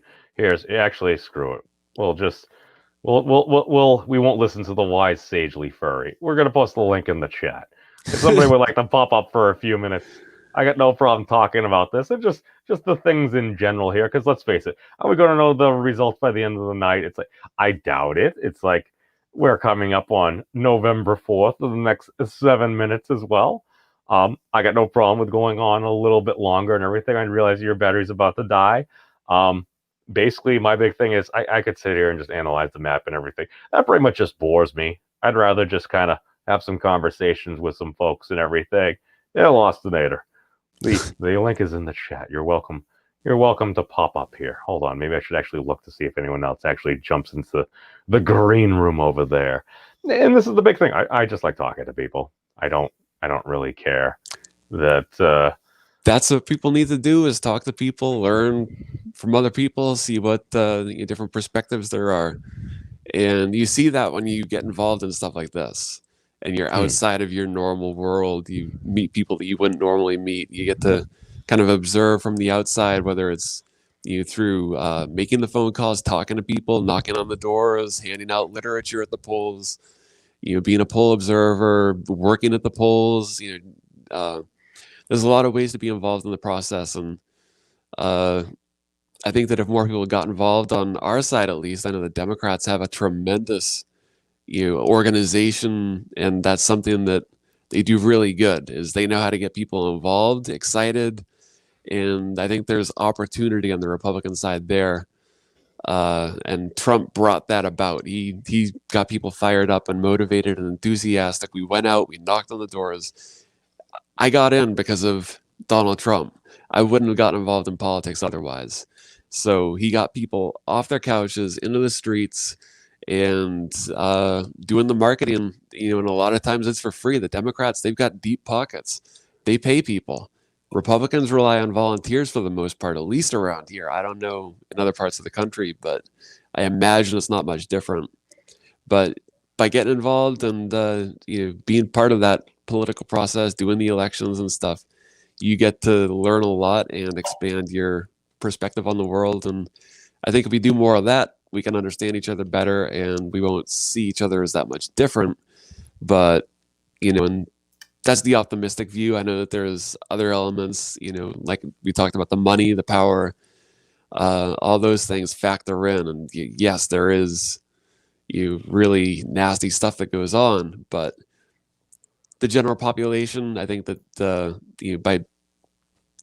actually, screw it. We won't listen to the wise sagely furry. We're gonna post the link in the chat. If somebody would like to pop up for a few minutes, I got no problem talking about this and just the things in general here. Because let's face it, are we going to know the results by the end of the night? It's like, I doubt it. It's like, we're coming up on November 4th in the next 7 minutes as well. I got no problem with going on a little bit longer and everything. I realize your battery's about to die. Basically, my big thing is I could sit here and just analyze the map and everything. That pretty much just bores me. I'd rather just kind of have some conversations with some folks and everything. Yeah, Lostinator. The link is in the chat. You're welcome. You're welcome to pop up here. Hold on. Maybe I should actually look to see if anyone else actually jumps into the green room over there. And this is the big thing. I just like talking to people. I don't really care that That's what people need to do, is talk to people, learn from other people, see what different perspectives there are. And you see that when you get involved in stuff like this and you're outside of your normal world, you meet people that you wouldn't normally meet. You get to kind of observe from the outside, whether it's through making the phone calls, talking to people, knocking on the doors, handing out literature at the polls, being a poll observer, working at the polls. There's a lot of ways to be involved in the process. And I think that if more people got involved on our side, at least, I know the Democrats have a tremendous organization, and that's something that they do really good, is they know how to get people involved, excited, and I think there's opportunity on the Republican side there. And Trump brought that about. He got people fired up and motivated and enthusiastic. We went out, we knocked on the doors. I got in because of Donald Trump. I wouldn't have gotten involved in politics otherwise. So he got people off their couches into the streets and doing the marketing, and a lot of times it's for free. The Democrats, they've got deep pockets. They pay people. Republicans rely on volunteers for the most part, at least around here. I don't know in other parts of the country, but I imagine it's not much different. But by getting involved and being part of that political process, doing the elections and stuff, you get to learn a lot and expand your perspective on the world. And I think if we do more of that, we can understand each other better, and we won't see each other as that much different. But and that's the optimistic view. I know that there's other elements, like we talked about, the money, the power, all those things factor in. And yes, there is really nasty stuff that goes on, but the general population, I think that by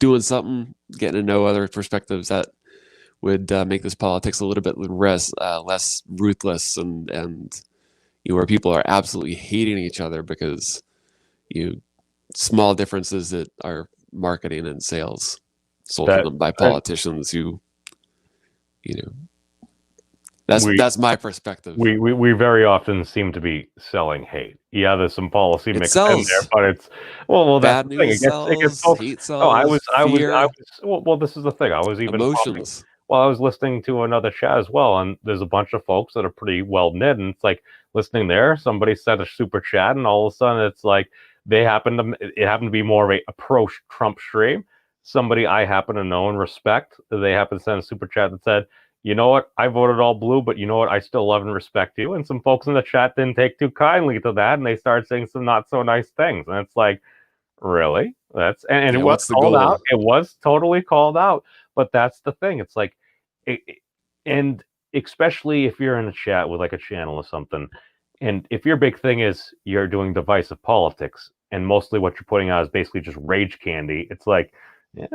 doing something, getting to know other perspectives, that would make this politics a little bit less ruthless, and where people are absolutely hating each other because small differences that are marketing and sales sold to them by politicians who that's my perspective. We very often seem to be selling hate. Yeah, there's some policy mixed in there, but it's that's the thing. It gets folks. Hate sells. Well, this is the thing. I was even emotions. I was listening to another chat as well, and there's a bunch of folks that are pretty well knit, and it's like listening there. Somebody sent a super chat, and all of a sudden it's like it happened to be more of a pro-Trump stream. Somebody I happen to know and respect, they happen to send a super chat that said, you know what, I voted all blue, but you know what, I still love and respect you. And some folks in the chat didn't take too kindly to that, and they started saying some not so nice things. And it's like, really? And it was called out. It was totally called out. But that's the thing. It's like, and especially if you're in a chat with like a channel or something, and if your big thing is you're doing divisive politics, and mostly what you're putting out is basically just rage candy, it's like, yeah,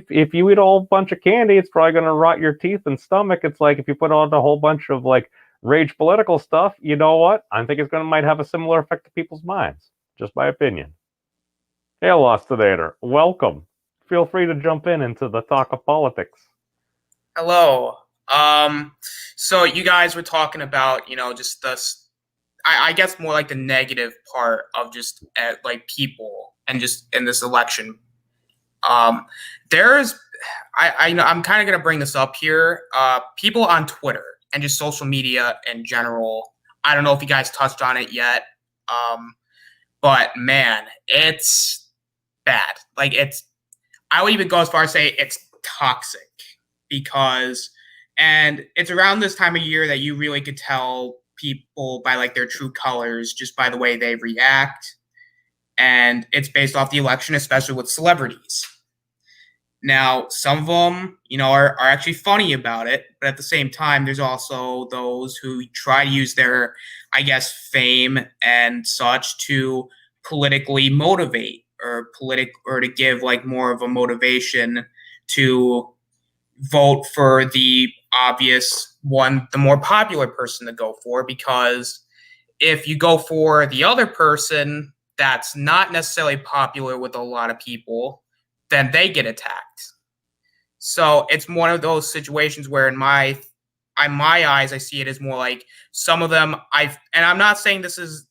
if you eat a whole bunch of candy, it's probably going to rot your teeth and stomach. It's like if you put on a whole bunch of like rage political stuff, you know what? I think it's might have a similar effect to people's minds. Just my opinion. Hey, Lostinator, welcome. Feel free to jump into the talk of politics. Hello. So you guys were talking about, just this, I guess more like the negative part of just like people and just in this election. I'm kind of going to bring this up here. People on Twitter and just social media in general. I don't know if you guys touched on it yet. But man, it's bad. Like I would even go as far as say it's toxic and it's around this time of year that you really could tell people by like their true colors just by the way they react. And it's based off the election, especially with celebrities. Now, some of them, are actually funny about it, but at the same time, there's also those who try to use their, I guess, fame and such to politically motivate or to give like more of a motivation to vote for the obvious one, the more popular person to go for, because if you go for the other person that's not necessarily popular with a lot of people, then they get attacked. So it's one of those situations where in my eyes, I see it as more like some of them and I'm not saying this is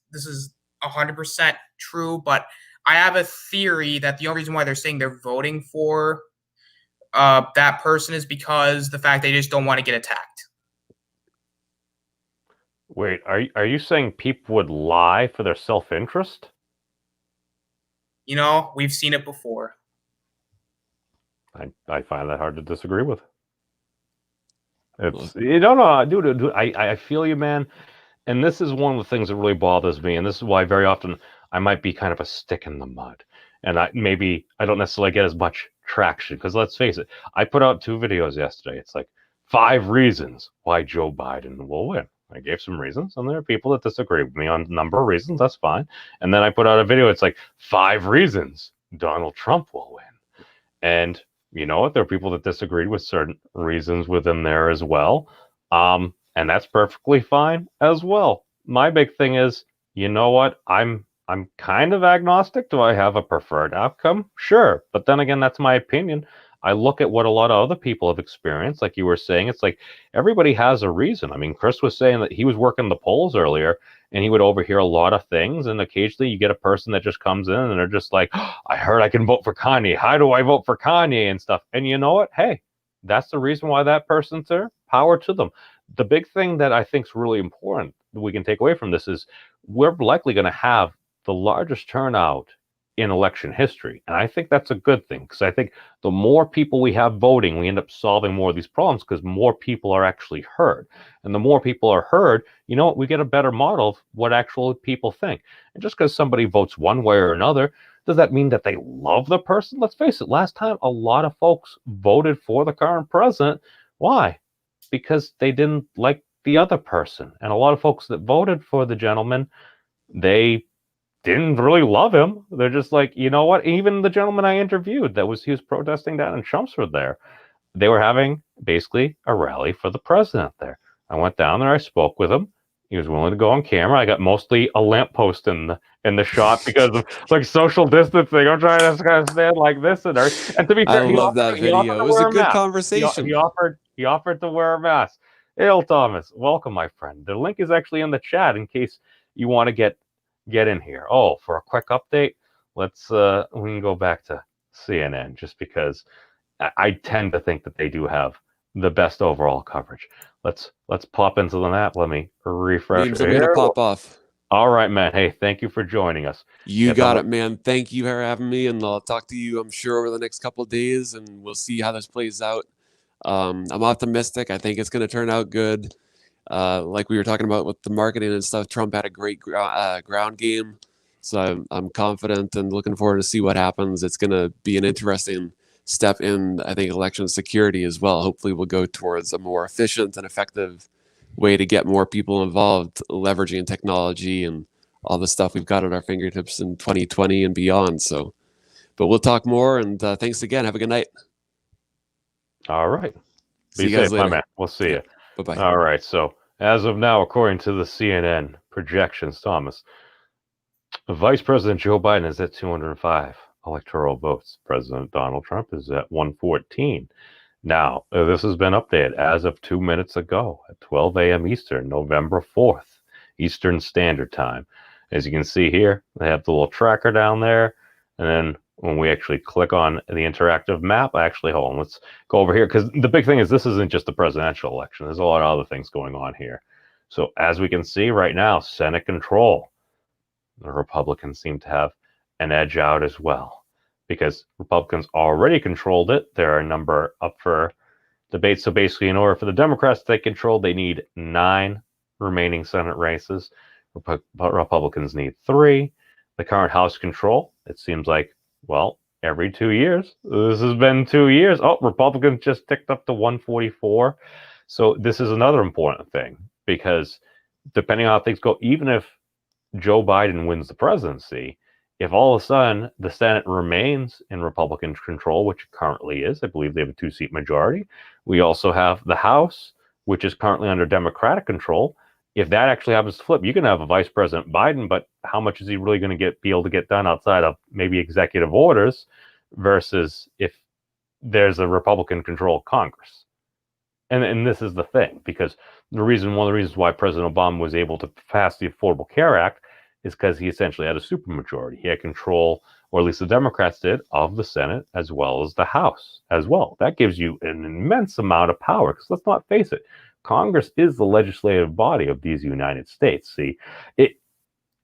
100% true, but I have a theory that the only reason why they're saying they're voting for that person is because the fact they just don't want to get attacked. Wait, are you saying people would lie for their self-interest? You know, we've seen it before. I find that hard to disagree with. It's you don't know, dude. I feel you, man. And this is one of the things that really bothers me, and this is why very often I might be kind of a stick in the mud, and I don't necessarily get as much traction because let's face it, I put out 2 videos yesterday. It's like 5 reasons why Joe Biden will win. I gave some reasons, and there are people that disagree with me on a number of reasons. That's fine. And then I put out a video. It's like 5 reasons Donald Trump will win, and you know what? There are people that disagreed with certain reasons within there as well. And that's perfectly fine as well. My big thing is, you know what? I'm kind of agnostic. Do I have a preferred outcome? Sure. But then again, that's my opinion. I look at what a lot of other people have experienced. Like you were saying, it's like everybody has a reason. I mean, Chris was saying that he was working the polls earlier and he would overhear a lot of things. And occasionally you get a person that just comes in and they're just like, oh, I heard I can vote for Kanye. How do I vote for Kanye and stuff? And you know what? Hey, that's the reason why that person's there. Power to them. The big thing that I think is really important that we can take away from this is we're likely going to have the largest turnout in election history. And I think that's a good thing because I think the more people we have voting, we end up solving more of these problems because more people are actually heard. And the more people are heard, you know what, we get a better model of what actual people think. And just because somebody votes one way or another, does that mean that they love the person? Let's face it, last time a lot of folks voted for the current president. Why? Because they didn't like the other person. And a lot of folks that voted for the gentleman, they didn't really love him. They're just like, you know what? Even the gentleman I interviewed he was protesting down in Chelmsford there. They were having basically a rally for the president there. I went down there, I spoke with him. He was willing to go on camera. I got mostly a lamppost in the shot because of like social distancing. I'm trying to kind of stand like this and there. And to be fair, I love that video. It was a good conversation. He offered to wear a mask. Hail Thomas, welcome, my friend. The link is actually in the chat in case you want to get in here. Oh, for a quick update, we can go back to CNN just because I tend to think that they do have the best overall coverage. Let's pop into the map. Let me refresh. I'm going to pop off. All right, man. Hey, thank you for joining us. You got it, man. Thank you for having me, and I'll talk to you, I'm sure, over the next couple of days, and we'll see how this plays out. I'm optimistic. I think it's going to turn out good. Like we were talking about with the marketing and stuff, Trump had a great ground game. So I'm confident and looking forward to see what happens. It's going to be an interesting step in, I think, election security as well. Hopefully we'll go towards a more efficient and effective way to get more people involved, leveraging technology and all the stuff we've got at our fingertips in 2020 and beyond. So, but we'll talk more, and thanks again. Have a good night. All right. See Be you guys safe, later. my man. We'll see you. Bye-bye. All right. So as of now, according to the CNN projections, Thomas, Vice President Joe Biden is at 205 electoral votes. President Donald Trump is at 114. Now, this has been updated as of 2 minutes ago at 12 a.m. Eastern, November 4th, Eastern Standard Time. As you can see here, they have the little tracker down there. And then when we actually click on the interactive map, hold on, let's go over here. Because the big thing is this isn't just the presidential election. There's a lot of other things going on here. So as we can see right now, Senate control. The Republicans seem to have an edge out as well. Because Republicans already controlled it. There are a number up for debate. So basically, in order for the Democrats to take control, they need 9 remaining Senate races. Republicans need 3. The current House control, it seems like, well, every 2 years. This has been 2 years. Oh, Republicans just ticked up to 144. So this is another important thing because depending on how things go, even if Joe Biden wins the presidency, if all of a sudden the Senate remains in Republican control, which it currently is, I believe they have a 2-seat majority. We also have the House, which is currently under Democratic control. if that actually happens to flip, you can have a Vice President Biden, but how much is he really going to be able to get done outside of maybe executive orders versus if there's a Republican-controlled Congress? And this is the thing, because one of the reasons why President Obama was able to pass the Affordable Care Act is because he essentially had a supermajority. He had control, or at least the Democrats did, of the Senate as well as the House as well. That gives you an immense amount of power, because let's not face it, Congress is the legislative body of these United States. See,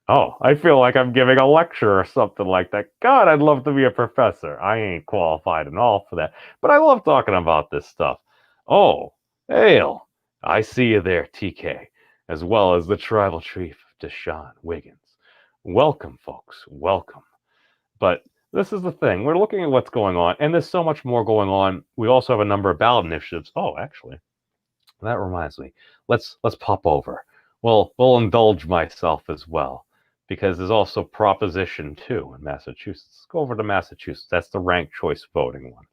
I feel like I'm giving a lecture or something like that. God, I'd love to be a professor. I ain't qualified at all for that, but I love talking about this stuff. Oh, hail. I see you there, TK, as well as the tribal chief, Deshaun Wiggins. Welcome, folks. Welcome. But this is the thing. We're looking at what's going on, and there's so much more going on. We also have a number of ballot initiatives. Oh, actually, that reminds me. Let's pop over. We'll indulge myself as well, because there's also Proposition 2 in Massachusetts. Let's go over to Massachusetts. That's the ranked choice voting one.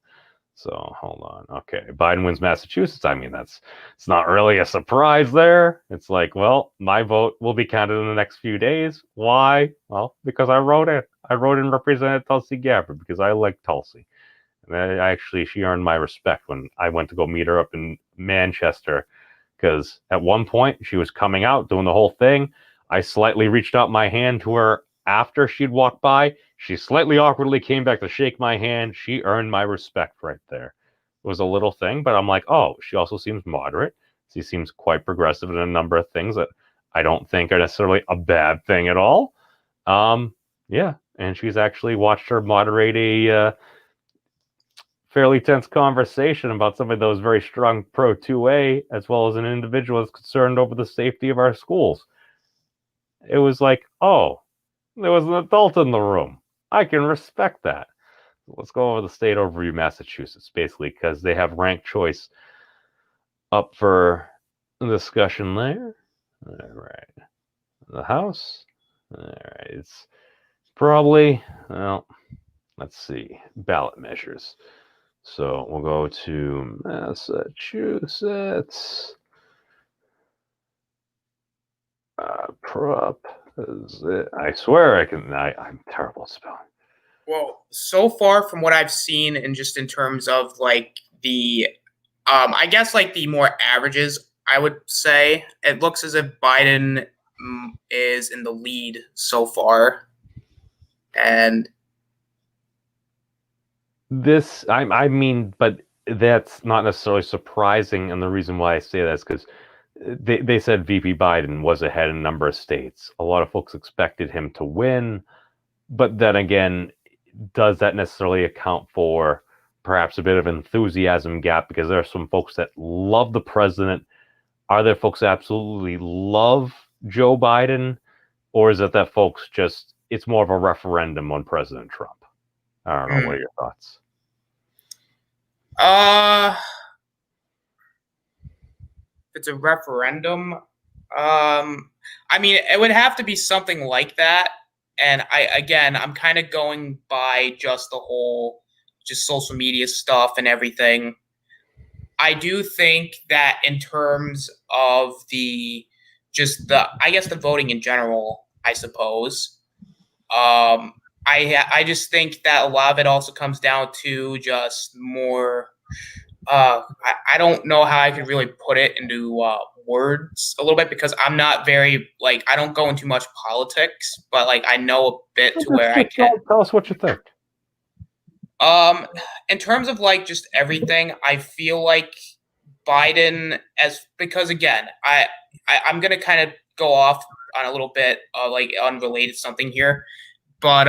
So hold on. Okay, Biden wins Massachusetts. I mean, it's not really a surprise there. It's like, well, my vote will be counted in the next few days. Why? Well, because I wrote it. I wrote and represented Tulsi Gabbard because I like Tulsi. And she earned my respect when I went to go meet her up in Manchester, because at one point she was coming out doing the whole thing. I slightly reached out my hand to her after she'd walked by. She slightly awkwardly came back to shake my hand. She earned my respect right there. It was a little thing, but I'm like, oh, she also seems moderate. She seems quite progressive in a number of things that I don't think are necessarily a bad thing at all. Yeah, and she's actually watched her moderate a fairly tense conversation about some of those very strong pro-2A, as well as an individual that's concerned over the safety of our schools. It was like, oh, there was an adult in the room. I can respect that. Let's go over the state overview, Massachusetts, basically, because they have ranked choice up for discussion there. All right. The House. All right. It's probably, well, let's see, ballot measures. So we'll go to Massachusetts. Prop. I swear I'm terrible at spelling. Well, so far from what I've seen, and just in terms of like the, I guess like the more averages, I would say it looks as if Biden is in the lead so far, and this, I mean, but that's not necessarily surprising, and the reason why I say that is because they said VP Biden was ahead in a number of states. A lot of folks expected him to win, but then again, does that necessarily account for perhaps a bit of enthusiasm gap? Because there are some folks that love the president. Are there folks that absolutely love Joe Biden? Or is it that folks just, it's more of a referendum on President Trump? I don't know. What are your thoughts? It's a referendum. I mean, it would have to be something like that. And I'm kind of going by just the whole, just social media stuff and everything. I do think that in terms of the voting in general, I suppose, I just think that a lot of it also comes down to just more. I don't know how I could really put it into words a little bit, because I'm not very, like, I don't go into much politics, but like I know a bit to where I can. Tell us what you think. In terms of like just everything, I feel like Biden, because again, I'm gonna kind of go off on a little bit like unrelated something here, but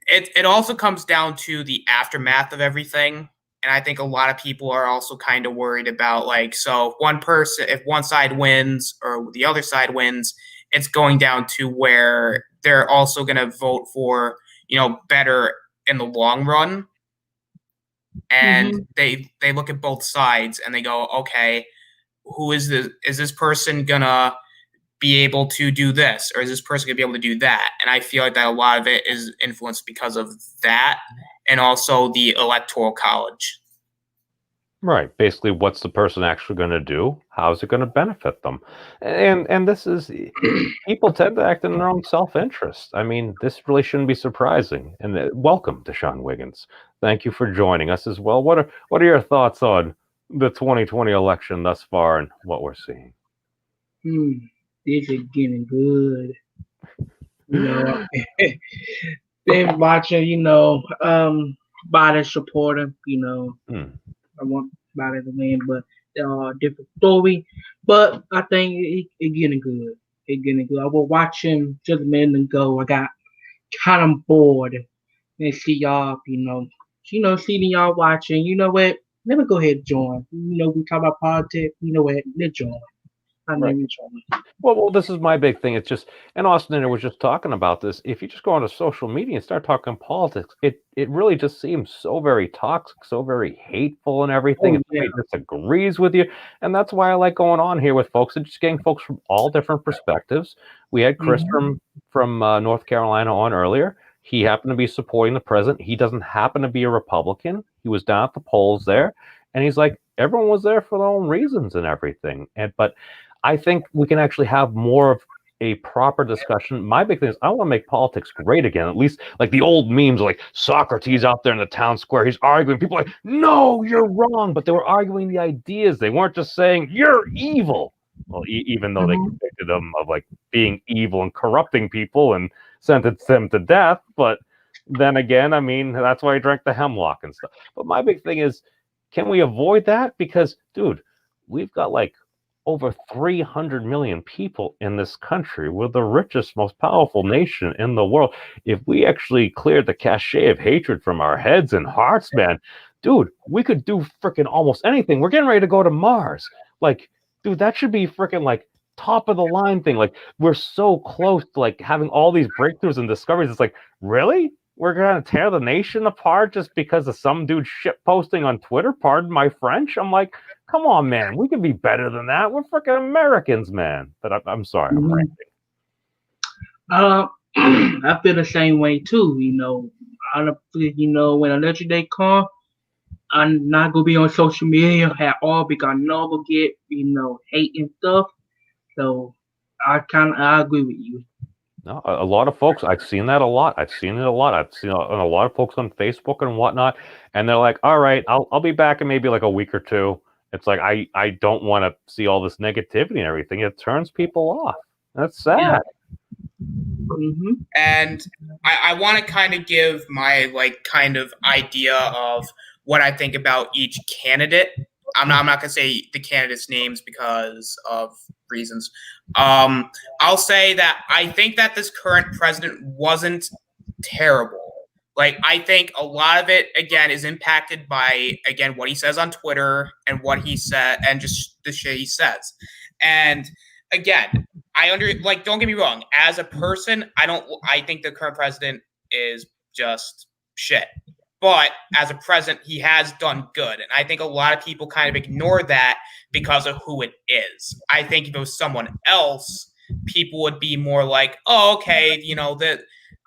it also comes down to the aftermath of everything. And I think a lot of people are also kind of worried about, like, so if one side wins or the other side wins, it's going down to where they're also going to vote for, better in the long run. And they look at both sides and they go, okay, is this person going to be able to do this, or is this person going to be able to do that? And I feel like that a lot of it is influenced because of that, and also the Electoral College. Right. Basically, what's the person actually going to do? How is it going to benefit them? And this is people tend to act in their own self-interest. I mean, this really shouldn't be surprising. And welcome to Sean Wiggins. Thank you for joining us as well. What are your thoughts on the 2020 election thus far and what we're seeing? This is getting good. You know, been watching. Biden supporter. I want Biden to win, but different story. But I think it getting good. It getting good. I was watching just a minute ago. I got kind of bored and see y'all. Seeing y'all watching. You know what? Let me go ahead and join. We talk about politics. You know what? Let's join. I'm Right. gonna join. Well, this is my big thing. It's just, and Austin was just talking about this. If you just go onto social media and start talking politics, it really just seems so very toxic, so very hateful and everything. Oh, And yeah. somebody disagrees with you. And that's why I like going on here with folks and just getting folks from all different perspectives. We had Chris from North Carolina on earlier. He happened to be supporting the president. He doesn't happen to be a Republican. He was down at the polls there. And he's like, everyone was there for their own reasons and everything. But I think we can actually have more of a proper discussion. My big thing is I want to make politics great again. At least like the old memes, like Socrates out there in the town square, he's arguing. People are like, no, you're wrong. But they were arguing the ideas. They weren't just saying you're evil. Well, even though they convicted him of like being evil and corrupting people and sentenced him to death. But then again, I mean, that's why he drank the hemlock and stuff. But my big thing is, can we avoid that? Because, dude, we've got like over 300 million people in this country. We're the richest, most powerful nation in the world. If we actually cleared the cachet of hatred from our heads and hearts, man, dude, we could do freaking almost anything. We're getting ready to go to Mars. Like, dude, that should be freaking like top of the line thing. Like, we're so close to like having all these breakthroughs and discoveries. It's like, really? We're gonna tear the nation apart just because of some dude shit posting on Twitter? Pardon my French. I'm like, come on, man. We can be better than that. We're freaking Americans, man. But I'm sorry. I'm ranting. I feel the same way too. Honestly, when election day come, I'm not gonna be on social media at all because I know I will get hate and stuff. So I agree with you. No, a lot of folks, I've seen that a lot. I've seen it a lot. I've seen a lot of folks on Facebook and whatnot, and they're like, all right, I'll be back in maybe like a week or two. It's like I don't want to see all this negativity and everything. It turns people off. That's sad. Yeah. And I want to kind of give my like kind of idea of what I think about each candidate. I'm not gonna say the candidates' names because of reasons. I'll say that I think that this current president wasn't terrible. Like, I think a lot of it, again, is impacted by, again, what he says on Twitter and what he said and just the shit he says. And again, don't get me wrong. As a person, I think the current president is just shit. But as a president, he has done good. And I think a lot of people kind of ignore that because of who it is. I think if it was someone else, people would be more like, oh, okay,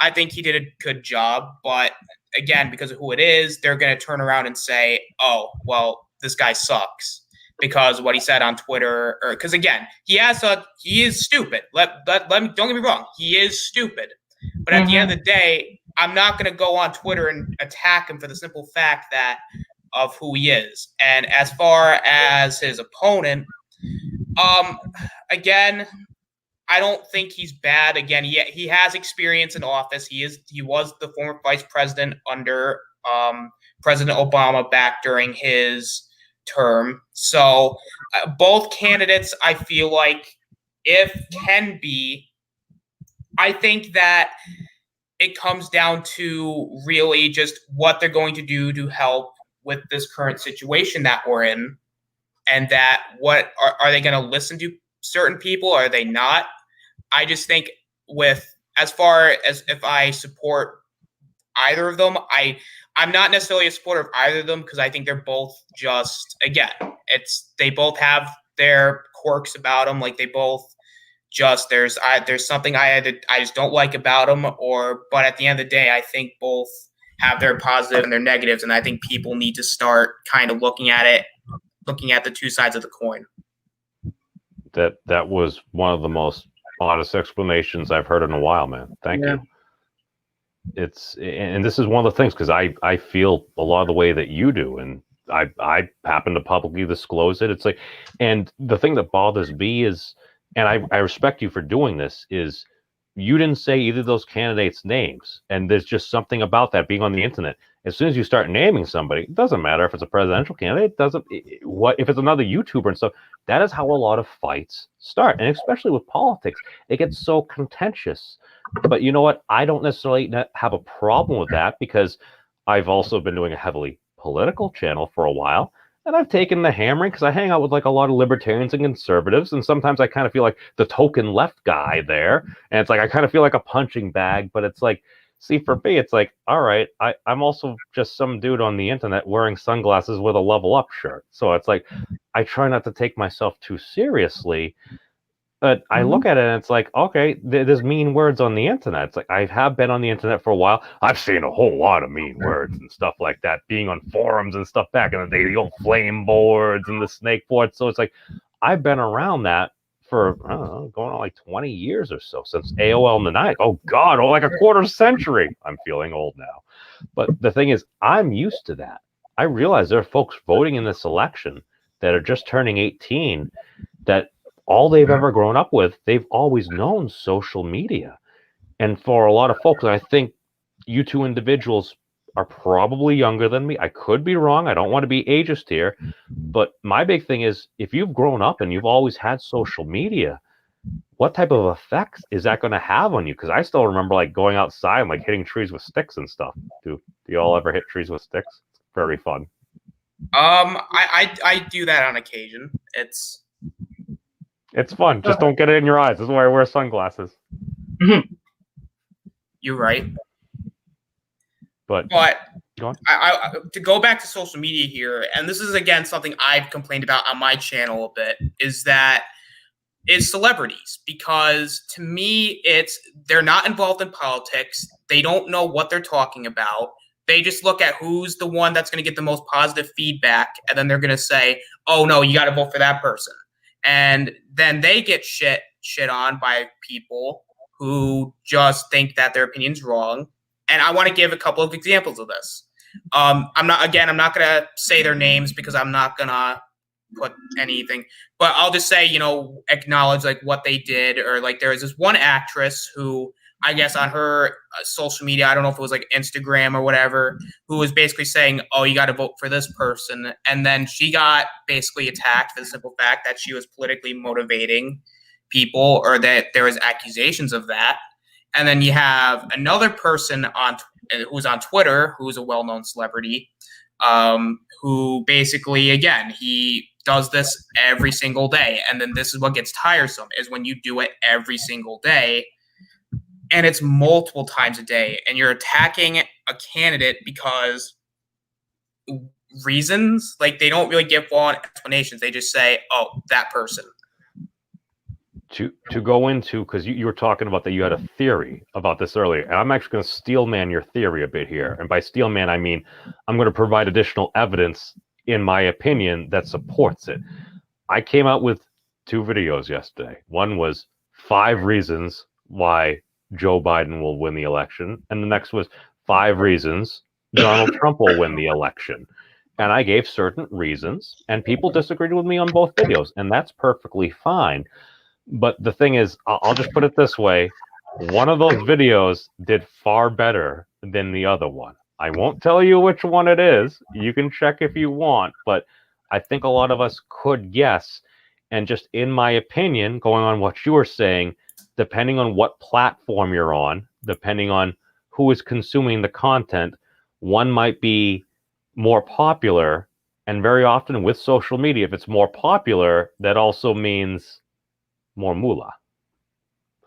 I think he did a good job. But again, because of who it is, they're going to turn around and say, oh, well, this guy sucks because of what he said on Twitter. Or because, again, he is stupid. Don't get me wrong. He is stupid. But at the end of the day, I'm not going to go on Twitter and attack him for the simple fact of who he is. And as far as his opponent, again, I don't think he's bad. Again, he has experience in office. He was the former vice president under President Obama back during his term. So both candidates, I feel like, I think that it comes down to really just what they're going to do to help with this current situation that we're in, and that what are they going to listen to certain people? Are they not? I just think as far as if I support either of them, I'm not necessarily a supporter of either of them because I think they're both just, again, they both have their quirks about them. Like, they both just there's something I just don't like about them, but at the end of the day, I think both have their positive and their negatives, and I think people need to start kind of looking at it looking at the two sides of the coin. That was one of the most honest explanations I've heard in a while, man. Thank you. And this is one of the things, because I feel a lot of the way that you do, and I happen to publicly disclose it. It's like, and the thing that bothers me is, and I respect you for doing this, is you didn't say either of those candidates' names, and there's just something about that being on the internet. As soon as you start naming somebody, it doesn't matter if it's a presidential candidate. What if it's another YouTuber and stuff? That is how a lot of fights start, and especially with politics, it gets so contentious. But you know what? I don't necessarily have a problem with that, because I've also been doing a heavily political channel for a while, and I've taken the hammering because I hang out with like a lot of libertarians and conservatives, and sometimes I kind of feel like the token left guy there, and it's like I kind of feel like a punching bag. But it's like, see, for me, it's like, all right, I'm also just some dude on the internet wearing sunglasses with a level up shirt. So it's like, I try not to take myself too seriously. But I look at it and it's like, okay, there's mean words on the internet. It's like, I have been on the internet for a while. I've seen a whole lot of mean words and stuff like that, being on forums and stuff back in the day, the old flame boards and the snake boards. So it's like, I've been around that for, I don't know, going on like 20 years or so, since AOL in the 90s. Oh God, like a quarter century. I'm feeling old now. But the thing is, I'm used to that. I realize there are folks voting in this election that are just turning 18 that all they've ever grown up with, they've always known social media. And for a lot of folks, I think you two individuals are probably younger than me. I could be wrong. I don't want to be ageist here. But my big thing is, if you've grown up and you've always had social media, what type of effects is that going to have on you? Because I still remember like going outside and like hitting trees with sticks and stuff. Do you all ever hit trees with sticks? It's very fun. I do that on occasion. It's fun. Just don't get it in your eyes. This is why I wear sunglasses. You're right. But to go back to social media here, and this is again something I've complained about on my channel a bit, is celebrities. Because to me, they're not involved in politics. They don't know what they're talking about. They just look at who's the one that's going to get the most positive feedback, and then they're going to say, "Oh no, you got to vote for that person." And then they get shit on by people who just think that their opinion's wrong. And I want to give a couple of examples of this. I'm not going to say their names because I'm not going to put anything, but I'll just say, acknowledge like what they did. Or like there was this one actress who, I guess on her social media, I don't know if it was like Instagram or whatever, who was basically saying, "Oh, you got to vote for this person." And then she got basically attacked for the simple fact that she was politically motivating people, or that there was accusations of that. And then you have another person who's on Twitter, who's a well-known celebrity, who basically, again, he does this every single day. And then this is what gets tiresome, is when you do it every single day, and it's multiple times a day, and you're attacking a candidate because reasons, like they don't really give full explanations. They just say, "Oh, that person." To go into, because you were talking about that you had a theory about this earlier, and I'm actually going to steel man your theory a bit here. And by steel man, I mean I'm going to provide additional evidence, in my opinion, that supports it. I came out with 2 videos yesterday. One was 5 reasons why Joe Biden will win the election, and the next was 5 reasons Donald Trump will win the election. And I gave certain reasons, and people disagreed with me on both videos, and that's perfectly fine. But the thing is, I'll just put it this way. One of those videos did far better than the other one. I won't tell you which one it is. You can check if you want, but I think a lot of us could guess. And just in my opinion, going on what you were saying, depending on what platform you're on, depending on who is consuming the content, one might be more popular. And very often with social media, if it's more popular, that also means more moolah.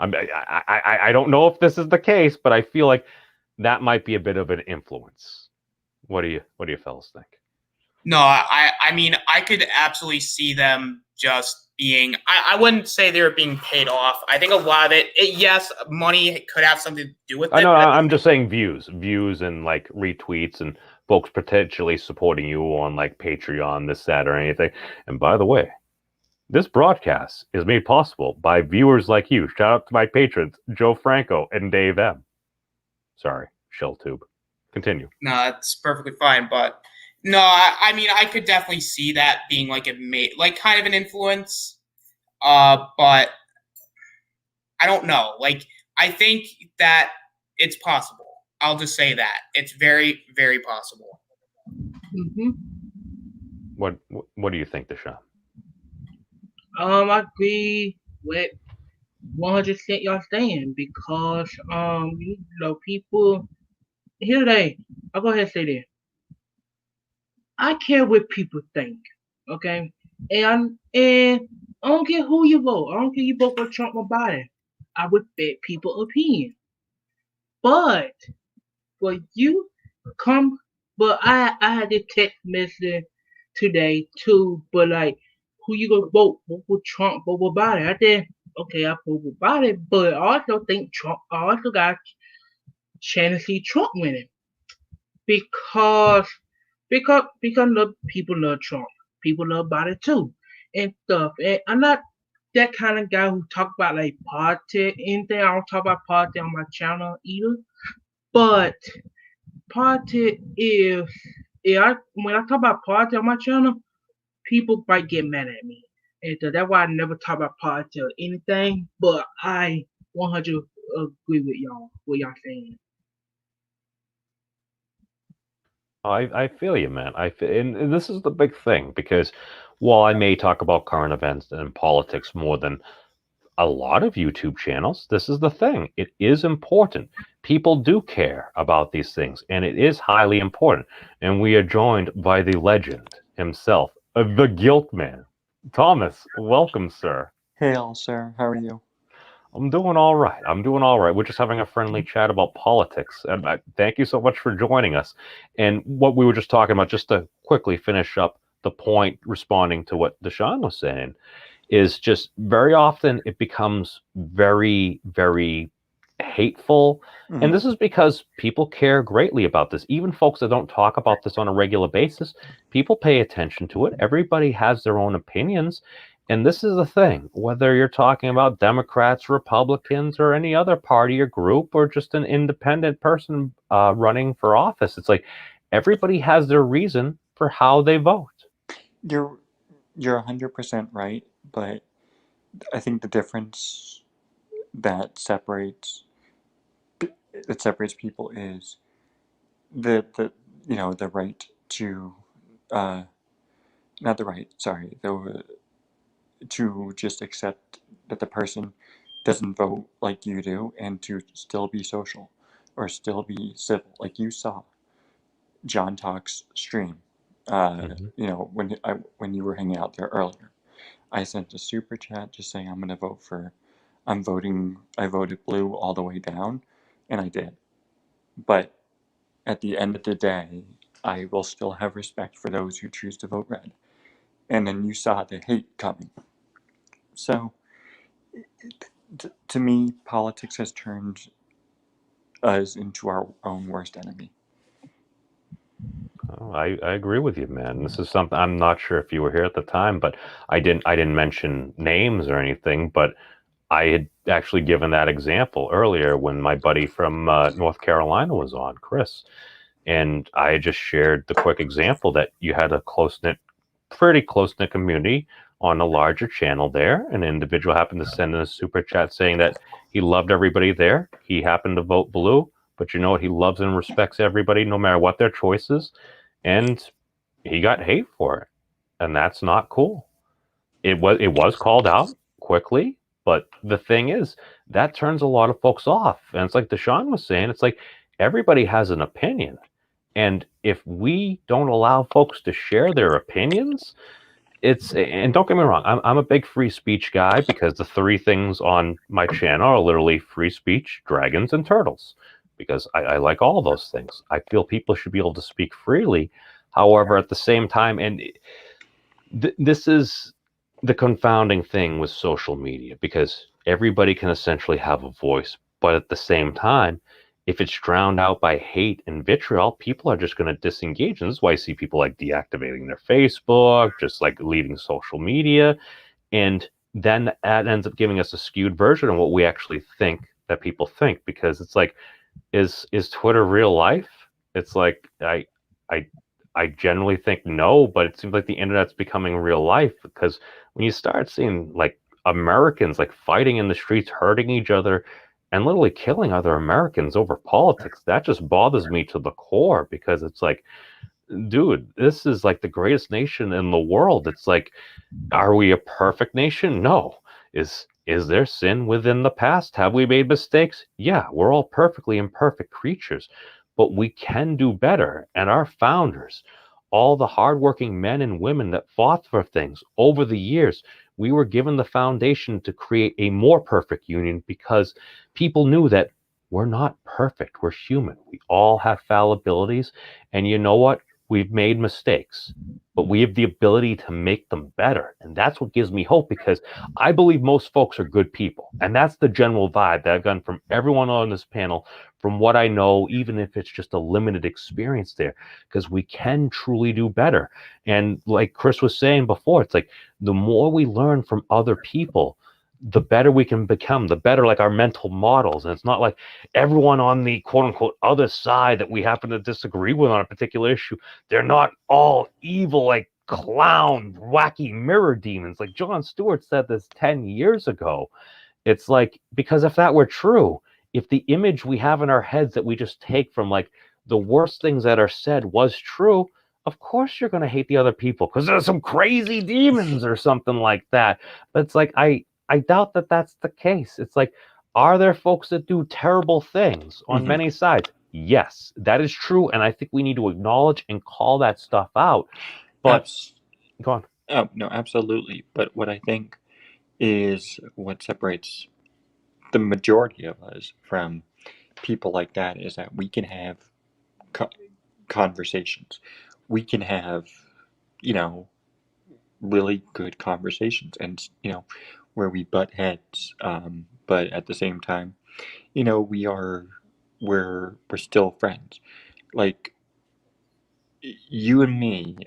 I don't know if this is the case, but I feel like that might be a bit of an influence. What do you fellas think? No, I mean, I could absolutely see them just being, I wouldn't say they were being paid off. I think a lot of it, yes, money could have something to do with it. I know, I'm just saying views and like retweets and folks potentially supporting you on like Patreon, this, that, or anything. And by the way, this broadcast is made possible by viewers like you. Shout out to my patrons, Joe Franco and Dave M. Sorry, ShellTube. Continue. No, that's perfectly fine. But no, I mean, I could definitely see that being like kind of an influence. But I don't know. Like, I think that it's possible. I'll just say that it's very, very possible. Mm-hmm. What do you think, Deshaun? I agree with 100% y'all saying because you know people here they I'll go ahead and say that I care what people think, okay, and I don't care who you vote. I don't care you vote for Trump or Biden. I respect people's opinion, but for you come, but I had this text message today too, but like who you gonna vote? Vote for Trump, vote for Biden. I said, okay, I vote for Biden, but I also think Trump. I also got chance to see Trump winning because the people love Trump, people love Biden too, and stuff. And I'm not that kind of guy who talk about like politics, anything. I don't talk about politics on my channel either. But politics is, when I talk about politics on my channel, people might get mad at me. And so that's why I never talk about politics or anything. But I 100 agree with y'all, what y'all saying. I feel you, man. And this is the big thing, because while I may talk about current events and politics more than a lot of YouTube channels, this is the thing. It is important. People do care about these things, and it is highly important. And we are joined by the legend himself, the Guilt Man. Thomas, welcome, sir. Hail, sir. How are you? I'm doing all right. We're just having a friendly chat about politics. And thank you so much for joining us. And what we were just talking about, just to quickly finish up the point, responding to what Deshaun was saying, is just very often it becomes very, very hateful. Mhm. And this is because people care greatly about this. Even folks that don't talk about this on a regular basis, people pay attention to it. Everybody has their own opinions. And this is the thing, whether you're talking about Democrats, Republicans, or any other party or group, or just an independent person running for office, it's like everybody has their reason for how they vote. You're 100% right, but I think the difference that separates people is the right to not the right, sorry, to just accept that the person doesn't vote like you do, and to still be social or still be civil. Like you saw John Talk's stream, when you were hanging out there earlier. I sent a super chat just saying I voted blue all the way down, and I did. But at the end of the day, I will still have respect for those who choose to vote red. And then you saw the hate coming. So, to me, politics has turned us into our own worst enemy. Oh, I agree with you, man. This is something, I'm not sure if you were here at the time, but I didn't mention names or anything, but I had actually given that example earlier when my buddy from North Carolina was on, Chris. And I just shared the quick example that you had a pretty close-knit community on a larger channel there. An individual happened to send in a super chat saying that he loved everybody there. He happened to vote blue, but you know what? He loves and respects everybody no matter what their choices. And he got hate for it. And that's not cool. It was called out quickly, but the thing is, that turns a lot of folks off. And it's like Deshaun was saying, it's like everybody has an opinion. And if we don't allow folks to share their opinions, and don't get me wrong, I'm a big free speech guy, because the three things on my channel are literally free speech, dragons, and turtles, because I like all those things. I feel people should be able to speak freely. However, at the same time, and this is the confounding thing with social media, because everybody can essentially have a voice, but at the same time, if it's drowned out by hate and vitriol, people are just going to disengage. And this is why I see people like deactivating their Facebook, just like leaving social media. And then that ends up giving us a skewed version of what we actually think that people think, because it's like, is Twitter real life? It's like I generally think no, but it seems like the internet's becoming real life, because when you start seeing like Americans like fighting in the streets, hurting each other, and literally killing other Americans over politics, that just bothers me to the core, because it's like, dude, this is like the greatest nation in the world. It's like, are we a perfect nation? No. Is there sin within the past? Have we made mistakes? Yeah, we're all perfectly imperfect creatures, but we can do better. And our founders, all the hardworking men and women that fought for things over the years, we were given the foundation to create a more perfect union, because people knew that we're not perfect. We're human. We all have fallibilities. And you know what? We've made mistakes, but we have the ability to make them better. And that's what gives me hope, because I believe most folks are good people. And that's the general vibe that I've gotten from everyone on this panel, from what I know, even if it's just a limited experience there, because we can truly do better. And like Chris was saying before, it's like the more we learn from other people, the better we can become, the better like our mental models. And it's not like everyone on the quote unquote other side that we happen to disagree with on a particular issue, they're not all evil, like clown, wacky mirror demons. Like Jon Stewart said this 10 years ago. It's like, because if that were true, if the image we have in our heads that we just take from like the worst things that are said was true, of course you're going to hate the other people because there's some crazy demons or something like that. But it's like, I doubt that that's the case. It's like, are there folks that do terrible things on many sides? Yes, that is true. And I think we need to acknowledge and call that stuff out. But go on. Oh, no, absolutely. But what I think is what separates the majority of us from people like that is that we can have conversations. We can have, you know, really good conversations, and where we butt heads, but at the same time, we're still friends. Like you and me,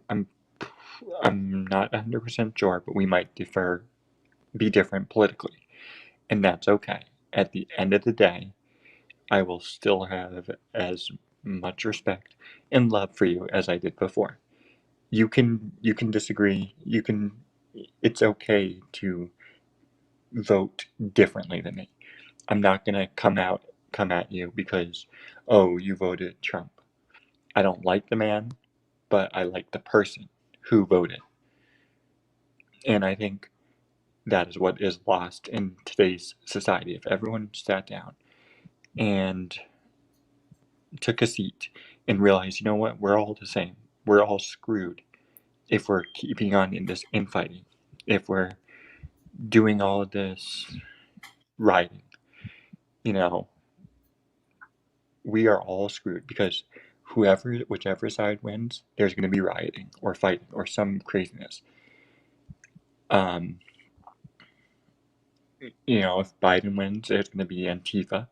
I'm not 100% sure, but we might be different politically, and that's okay. At the end of the day, I will still have as much respect and love for you as I did before. You can disagree. It's okay to vote differently than me. I'm not gonna come at you because, oh, you voted Trump. I don't like the man, but I like the person who voted. And I think that is what is lost in today's society. If everyone sat down and took a seat and realized, you know what, we're all the same. We're all screwed if we're keeping on in this infighting. If we're doing all of this rioting, we are all screwed, because whichever side wins, there's going to be rioting or fighting or some craziness. If Biden wins, there's going to be Antifa.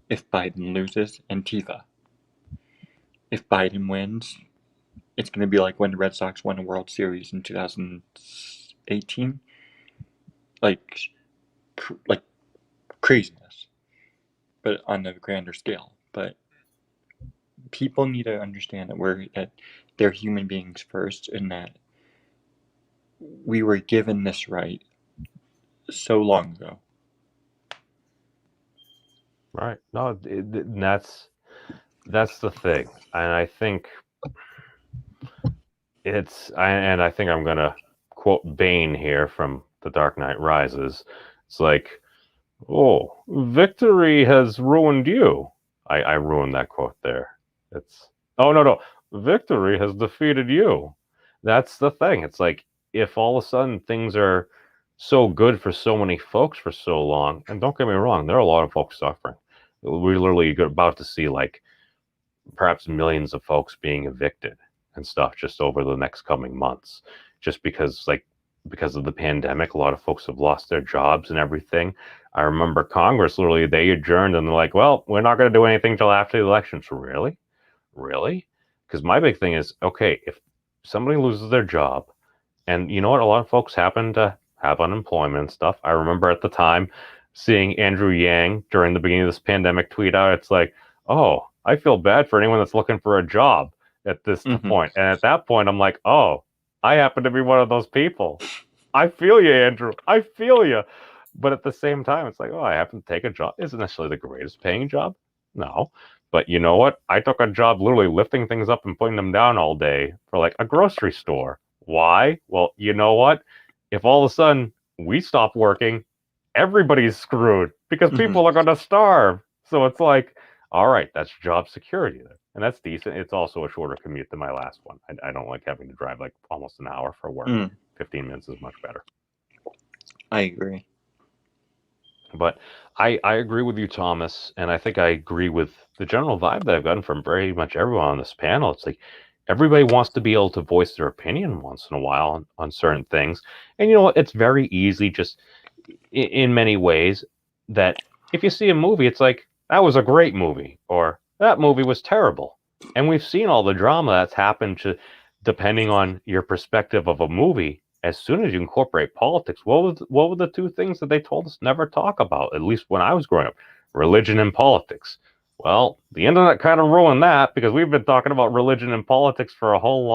If Biden loses, Antifa. If Biden wins, it's going to be like when the Red Sox won a World Series in 2018. Like craziness, but on a grander scale. But people need to understand that they're human beings first, and that we were given this right so long ago. Right. No, that's the thing, and I think I think I'm gonna quote Bane here from The Dark Knight Rises. It's like, oh, victory has ruined you. I ruined that quote there. It's no, victory has defeated you. That's the thing. It's like, if all of a sudden things are so good for so many folks for so long, and don't get me wrong, there are a lot of folks suffering. We're literally about to see like perhaps millions of folks being evicted and stuff just over the next coming months, just because like because of the pandemic, a lot of folks have lost their jobs and everything. I remember Congress, literally, they adjourned and they're like, well, we're not going to do anything till after the elections. Really? Really? Because my big thing is, okay, if somebody loses their job, and you know what, a lot of folks happen to have unemployment and stuff. I remember at the time seeing Andrew Yang during the beginning of this pandemic tweet out, it's like, oh, I feel bad for anyone that's looking for a job at this point. And at that point, I'm like, oh, I happen to be one of those people. I feel you, Andrew. I feel you. But at the same time, it's like, oh, I happen to take a job. Isn't necessarily the greatest paying job. No. But you know what? I took a job literally lifting things up and putting them down all day for like a grocery store. Why? Well, you know what? If all of a sudden we stop working, everybody's screwed because people are going to starve. So it's like, all right, that's job security there. And that's decent. It's also a shorter commute than my last one. I don't like having to drive like almost an hour for work. 15 minutes is much better. I agree. But I agree with you, Thomas, and I think I agree with the general vibe that I've gotten from very much everyone on this panel. It's like everybody wants to be able to voice their opinion once in a while on certain things. And you know what? It's very easy just in many ways that if you see a movie, it's like, that was a great movie, or that movie was terrible. And we've seen all the drama that's happened to, depending on your perspective of a movie. As soon as you incorporate politics, what were the two things that they told us never talk about, at least when I was growing up? Religion and politics. Well, the internet kind of ruined that because we've been talking about religion and politics for a whole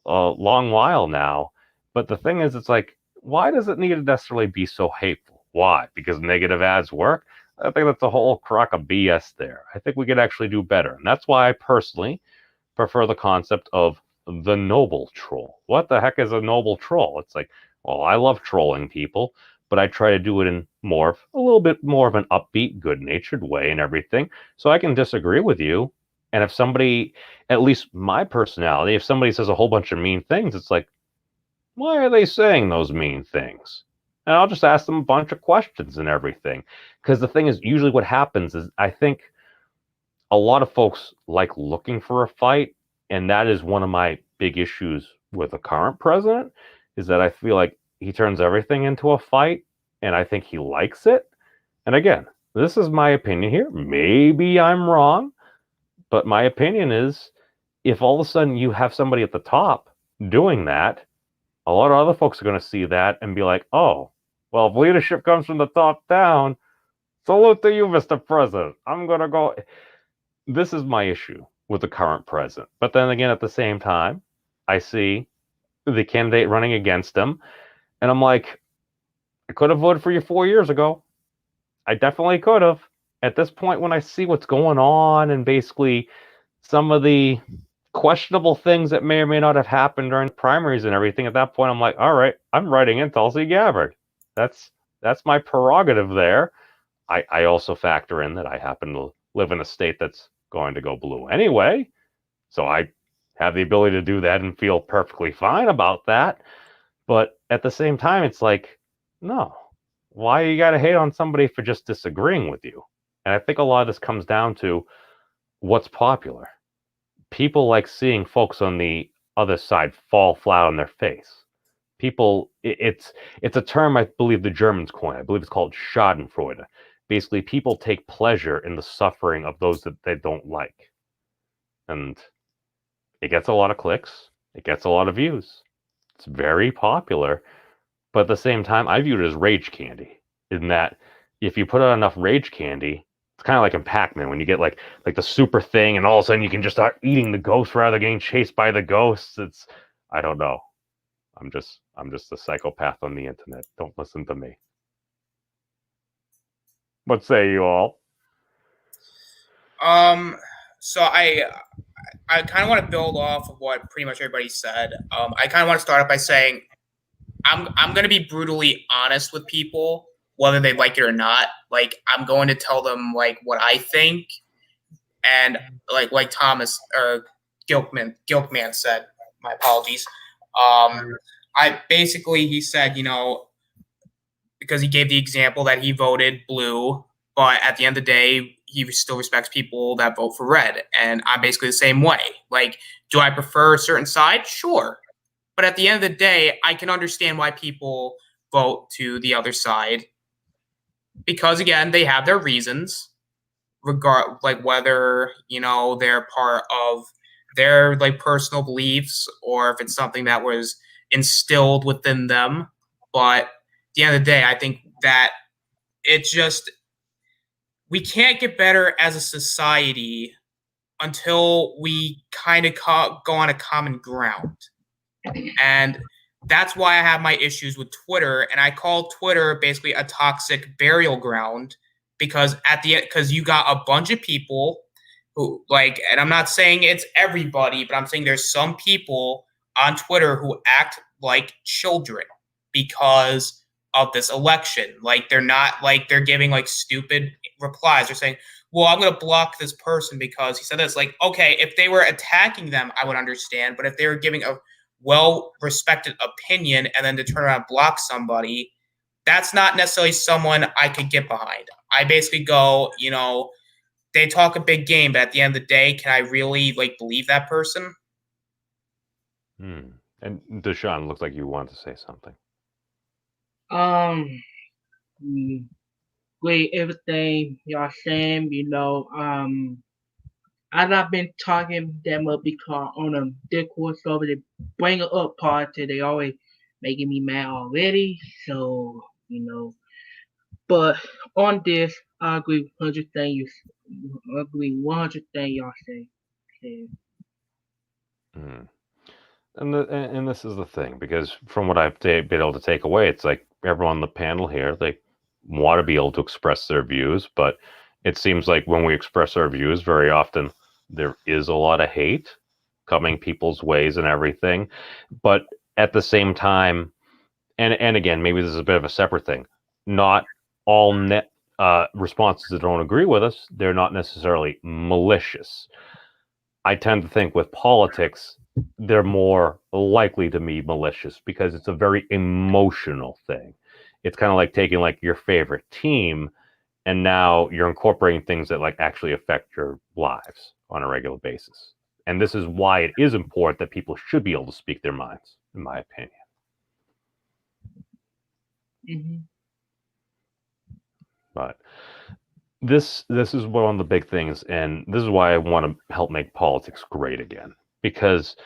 long while now. But the thing is, it's like, why does it need to necessarily be so hateful? Why? Because negative ads work? I think that's a whole crock of BS there. I think we could actually do better. And that's why I personally prefer the concept of the noble troll. What the heck is a noble troll? It's like, well, I love trolling people, but I try to do it in a little bit more of an upbeat, good-natured way and everything. So I can disagree with you. And if somebody, at least my personality, if somebody says a whole bunch of mean things, it's like, why are they saying those mean things? And I'll just ask them a bunch of questions and everything. Because the thing is, usually what happens is, I think a lot of folks like looking for a fight. And that is one of my big issues with the current president, is that I feel like he turns everything into a fight, and I think he likes it. And again, this is my opinion here. Maybe I'm wrong, but my opinion is, if all of a sudden you have somebody at the top doing that, a lot of other folks are going to see that and be like, oh, well, if leadership comes from the top down, salute to you, Mr. President. I'm going to go. This is my issue with the current president. But then again, at the same time, I see the candidate running against him, and I'm like, I could have voted for you 4 years ago. I definitely could have. At this point, when I see what's going on and basically some of the questionable things that may or may not have happened during primaries and everything, at that point, I'm like, all right, I'm writing in Tulsi Gabbard. That's my prerogative there. I also factor in that I happen to live in a state that's going to go blue anyway, so I have the ability to do that and feel perfectly fine about that. But at the same time, it's like, no, why you gotta hate on somebody for just disagreeing with you? And I think a lot of this comes down to what's popular. People like seeing folks on the other side fall flat on their face. People, it's a term I believe the Germans coined. I believe it's called Schadenfreude. Basically, people take pleasure in the suffering of those that they don't like. And it gets a lot of clicks. It gets a lot of views. It's very popular. But at the same time, I view it as rage candy. In that, if you put out enough rage candy, it's kind of like in Pac-Man when you get like the super thing, and all of a sudden you can just start eating the ghosts rather than getting chased by the ghosts. It's, I don't know. I'm just a psychopath on the internet. Don't listen to me. What say you all? So I kind of want to build off of what pretty much everybody said. I kind of want to start off by saying I'm going to be brutally honest with people, whether they like it or not. Like, I'm going to tell them like what I think, and like Thomas Gilkman said. My apologies. He said, because he gave the example that he voted blue, but at the end of the day, he still respects people that vote for red. And I'm basically the same way. Like, do I prefer a certain side? Sure. But at the end of the day, I can understand why people vote to the other side because, again, they have their reasons, like whether they're part of their like personal beliefs or if it's something that was instilled within them. But at the end of the day, I think that it's just we can't get better as a society until we kind of go on a common ground. And that's why I have my issues with Twitter. And I call Twitter basically a toxic burial ground because because you got a bunch of people who like, and I'm not saying it's everybody, but I'm saying there's some people on Twitter who act like children because of this election. Like they're giving like stupid replies. They're saying, well, I'm going to block this person because he said this. Like, okay, if they were attacking them, I would understand. But if they were giving a well-respected opinion and then to turn around and block somebody, that's not necessarily someone I could get behind. I basically go, they talk a big game, but at the end of the day, can I really like believe that person? And Deshaun, looks like you want to say something. Great everything y'all saying, I've not been talking them up because on a discourse over they bring it up party, they always making me mad already. So, but on this, I agree 100 things I agree 100 things y'all say. And this is the thing, because from what I've been able to take away, it's like everyone on the panel here, they want to be able to express their views, but it seems like when we express our views, very often there is a lot of hate coming people's ways and everything. But at the same time, and again, maybe this is a bit of a separate thing, not all responses that don't agree with us, they're not necessarily malicious. I tend to think with politics, they're more likely to be malicious because it's a very emotional thing. It's kind of like taking like your favorite team and now you're incorporating things that like actually affect your lives on a regular basis. And this is why it is important that people should be able to speak their minds, in my opinion. Mm-hmm. But this is one of the big things, and this is why I want to help make politics great again, because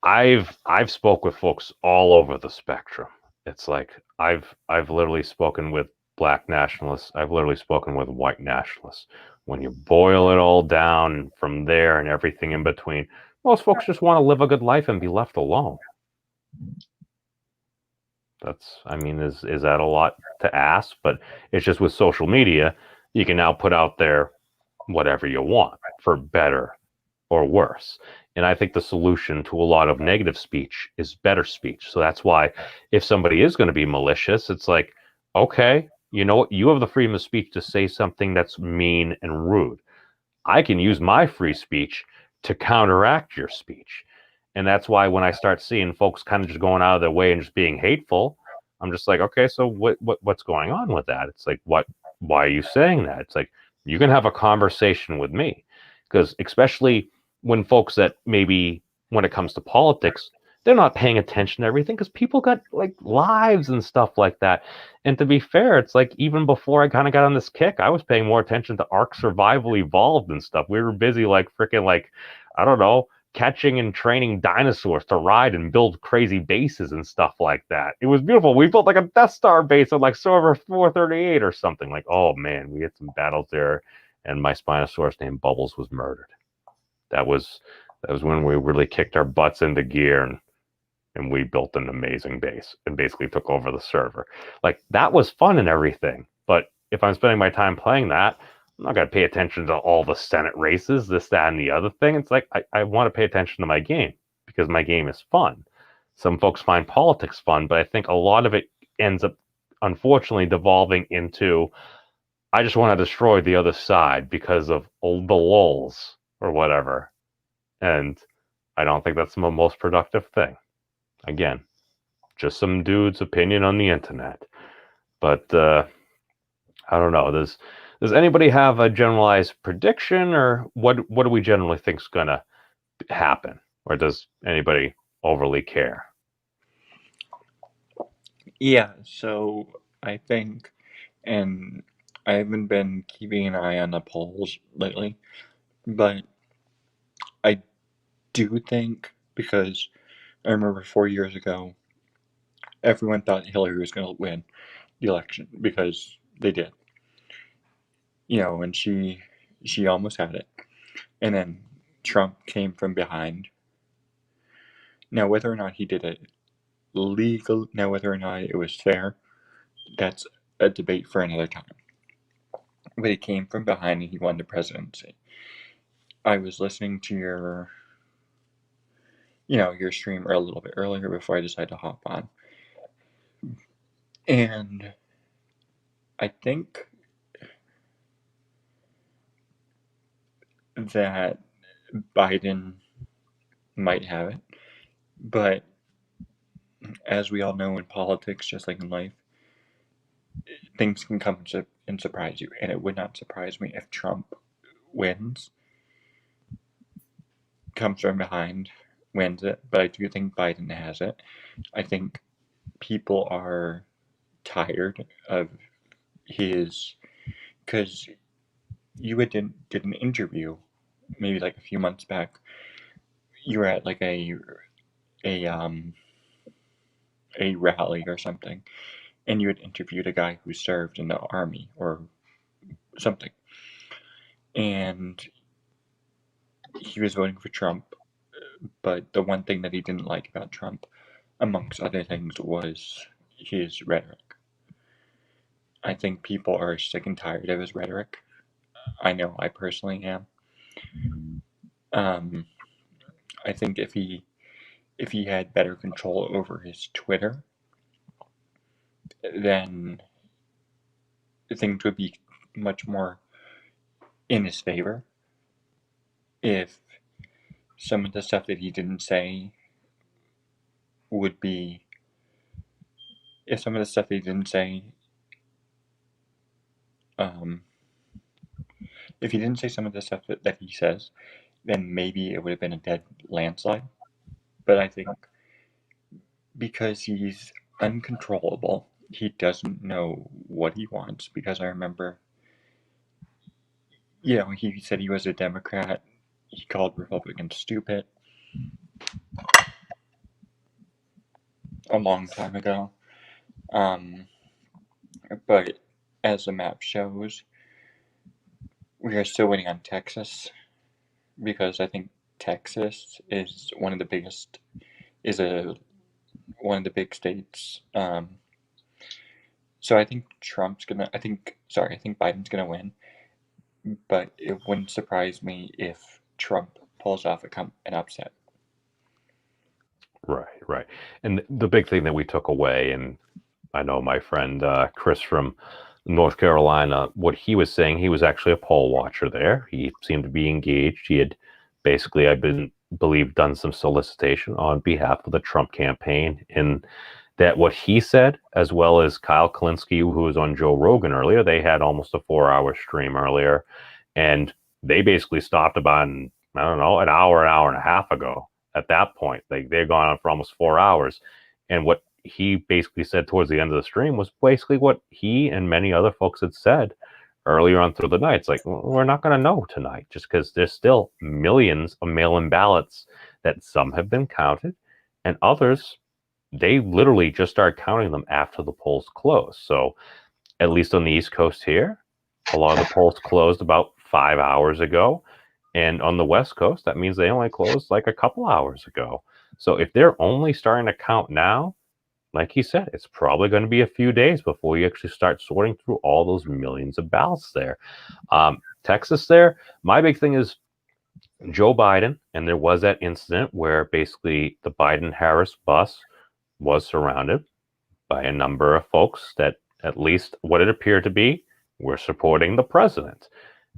I've spoke with folks all over the spectrum. It's like I've literally spoken with Black nationalists. I've literally spoken with white nationalists. When you boil it all down from there and everything in between, most folks just want to live a good life and be left alone. Is that a lot to ask? But it's just with social media, you can now put out there whatever you want, for better or worse. And I think the solution to a lot of negative speech is better speech. So that's why if somebody is going to be malicious, it's like, okay, you know what? You have the freedom of speech to say something that's mean and rude. I can use my free speech to counteract your speech. And that's why when I start seeing folks kind of just going out of their way and just being hateful, I'm just like, okay, so what's going on with that? It's like, why are you saying that? It's like, you can have a conversation with me. Because especially when folks that maybe when it comes to politics, they're not paying attention to everything because people got like lives and stuff like that. And to be fair, it's like even before I kind of got on this kick, I was paying more attention to Ark Survival Evolved and stuff. We were busy like freaking like, I don't know, catching and training dinosaurs to ride and build crazy bases and stuff like that. It was beautiful. We built like a Death Star base on like server 438 or something. Like, oh man, we had some battles there. And my Spinosaurus named Bubbles was murdered. That was when we really kicked our butts into gear and we built an amazing base and basically took over the server. Like, that was fun and everything. But if I'm spending my time playing that, I'm not going to pay attention to all the Senate races, this, that, and the other thing. It's like, I want to pay attention to my game because my game is fun. Some folks find politics fun, but I think a lot of it ends up, unfortunately, devolving into, I just want to destroy the other side because of the lulz or whatever. And I don't think that's the most productive thing. Again, just some dude's opinion on the internet. But I don't know. Does anybody have a generalized prediction, or what do we generally think is going to happen? Or does anybody overly care? Yeah, so I think, and I haven't been keeping an eye on the polls lately, but I do think, because I remember 4 years ago, everyone thought Hillary was going to win the election because they did, and she almost had it, and then Trump came from behind. Now, whether or not he did it legal, now whether or not it was fair, that's a debate for another time. But he came from behind and he won the presidency. I was listening to your stream a little bit earlier before I decided to hop on. And I think that Biden might have it. But as we all know in politics, just like in life, things can come and surprise you. And it would not surprise me if Trump wins, comes from behind, wins it. But I do think Biden has it. I think people are tired of his, because you did an interview maybe like a few months back. You were at like a rally or something, and you had interviewed a guy who served in the army or something, and he was voting for Trump, but the one thing that he didn't like about Trump, amongst other things, was his rhetoric. I think people are sick and tired of his rhetoric. I know I personally am. I think if he had better control over his Twitter, then things would be much more in his favor. If some of the stuff that he didn't say would be, if some of the stuff that he didn't say, if he didn't say some of the stuff that he says, then maybe it would have been a dead landslide. But I think because he's uncontrollable, he doesn't know what he wants. Because I remember, he said he was a Democrat. He called Republicans stupid a long time ago. But as the map shows, we are still waiting on Texas, because I think Texas is one of the biggest, one of the big states. So I think I think Biden's gonna win, but it wouldn't surprise me if Trump pulls off an upset. Right. And the big thing that we took away, and I know my friend Chris from North Carolina, what he was saying, he was actually a poll watcher there. He seemed to be engaged. He had basically, believe, done some solicitation on behalf of the Trump campaign. And that what he said, as well as Kyle Kalinske, who was on Joe Rogan earlier, they had almost a 4-hour stream earlier. And they basically stopped about, I don't know, an hour and a half ago. At that point, they'd gone on for almost 4 hours. And what he basically said towards the end of the stream was basically what he and many other folks had said earlier on through the night. It's like, we're not going to know tonight, just because there's still millions of mail-in ballots that some have been counted, and others, they literally just start counting them after the polls close. So at least on the East Coast here, a lot of the polls closed about 5 hours ago. And on the West Coast, that means they only closed like a couple hours ago. So if they're only starting to count now, like he said, it's probably going to be a few days before you actually start sorting through all those millions of ballots there. Texas there, my big thing is Joe Biden, and there was that incident where basically the Biden-Harris bus was surrounded by a number of folks that, at least what it appeared to be, were supporting the president.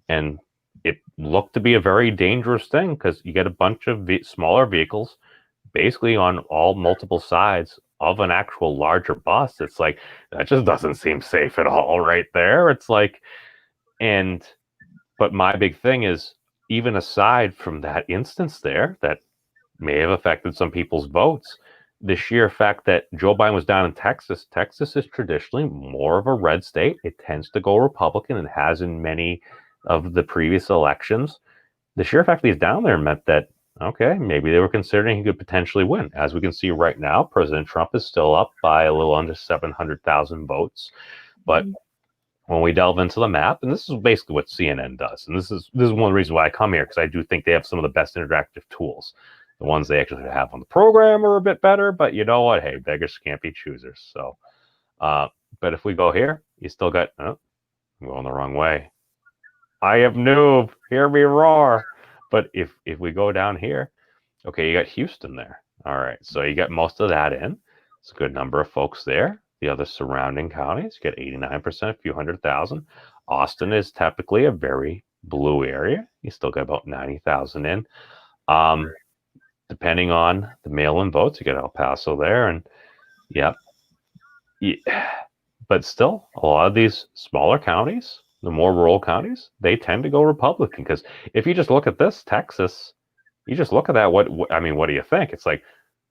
And it looked to be a very dangerous thing, because you get a bunch of smaller vehicles basically on all multiple sides of an actual larger bus. It's like, that just doesn't seem safe at all right there. It's like, but my big thing is, even aside from that instance there that may have affected some people's votes, the sheer fact that Joe Biden was down in Texas. Texas is traditionally more of a red state. It tends to go Republican and has in many of the previous elections. The sheer fact that he's down there meant that, okay, maybe they were considering he could potentially win. As we can see right now, President Trump is still up by a little under 700,000 votes. But when we delve into the map, and this is basically what CNN does, and this is one of the reasons why I come here, because I do think they have some of the best interactive tools. The ones they actually have on the program are a bit better, but you know what? Hey, beggars can't be choosers. So, but if we go here, you still got, oh, I'm going the wrong way. I am noob. Hear me roar. But if we go down here, okay, you got Houston there. All right, so you got most of that in. It's a good number of folks there. The other surrounding counties, you got 89%, a few 100,000. Austin is typically a very blue area. You still got about 90,000 in. Depending on the mail-in votes, you got El Paso there, and yeah. But still, a lot of these smaller counties, the more rural counties, they tend to go Republican. Because if you just look at this, Texas, you just look at that. What do you think? It's like,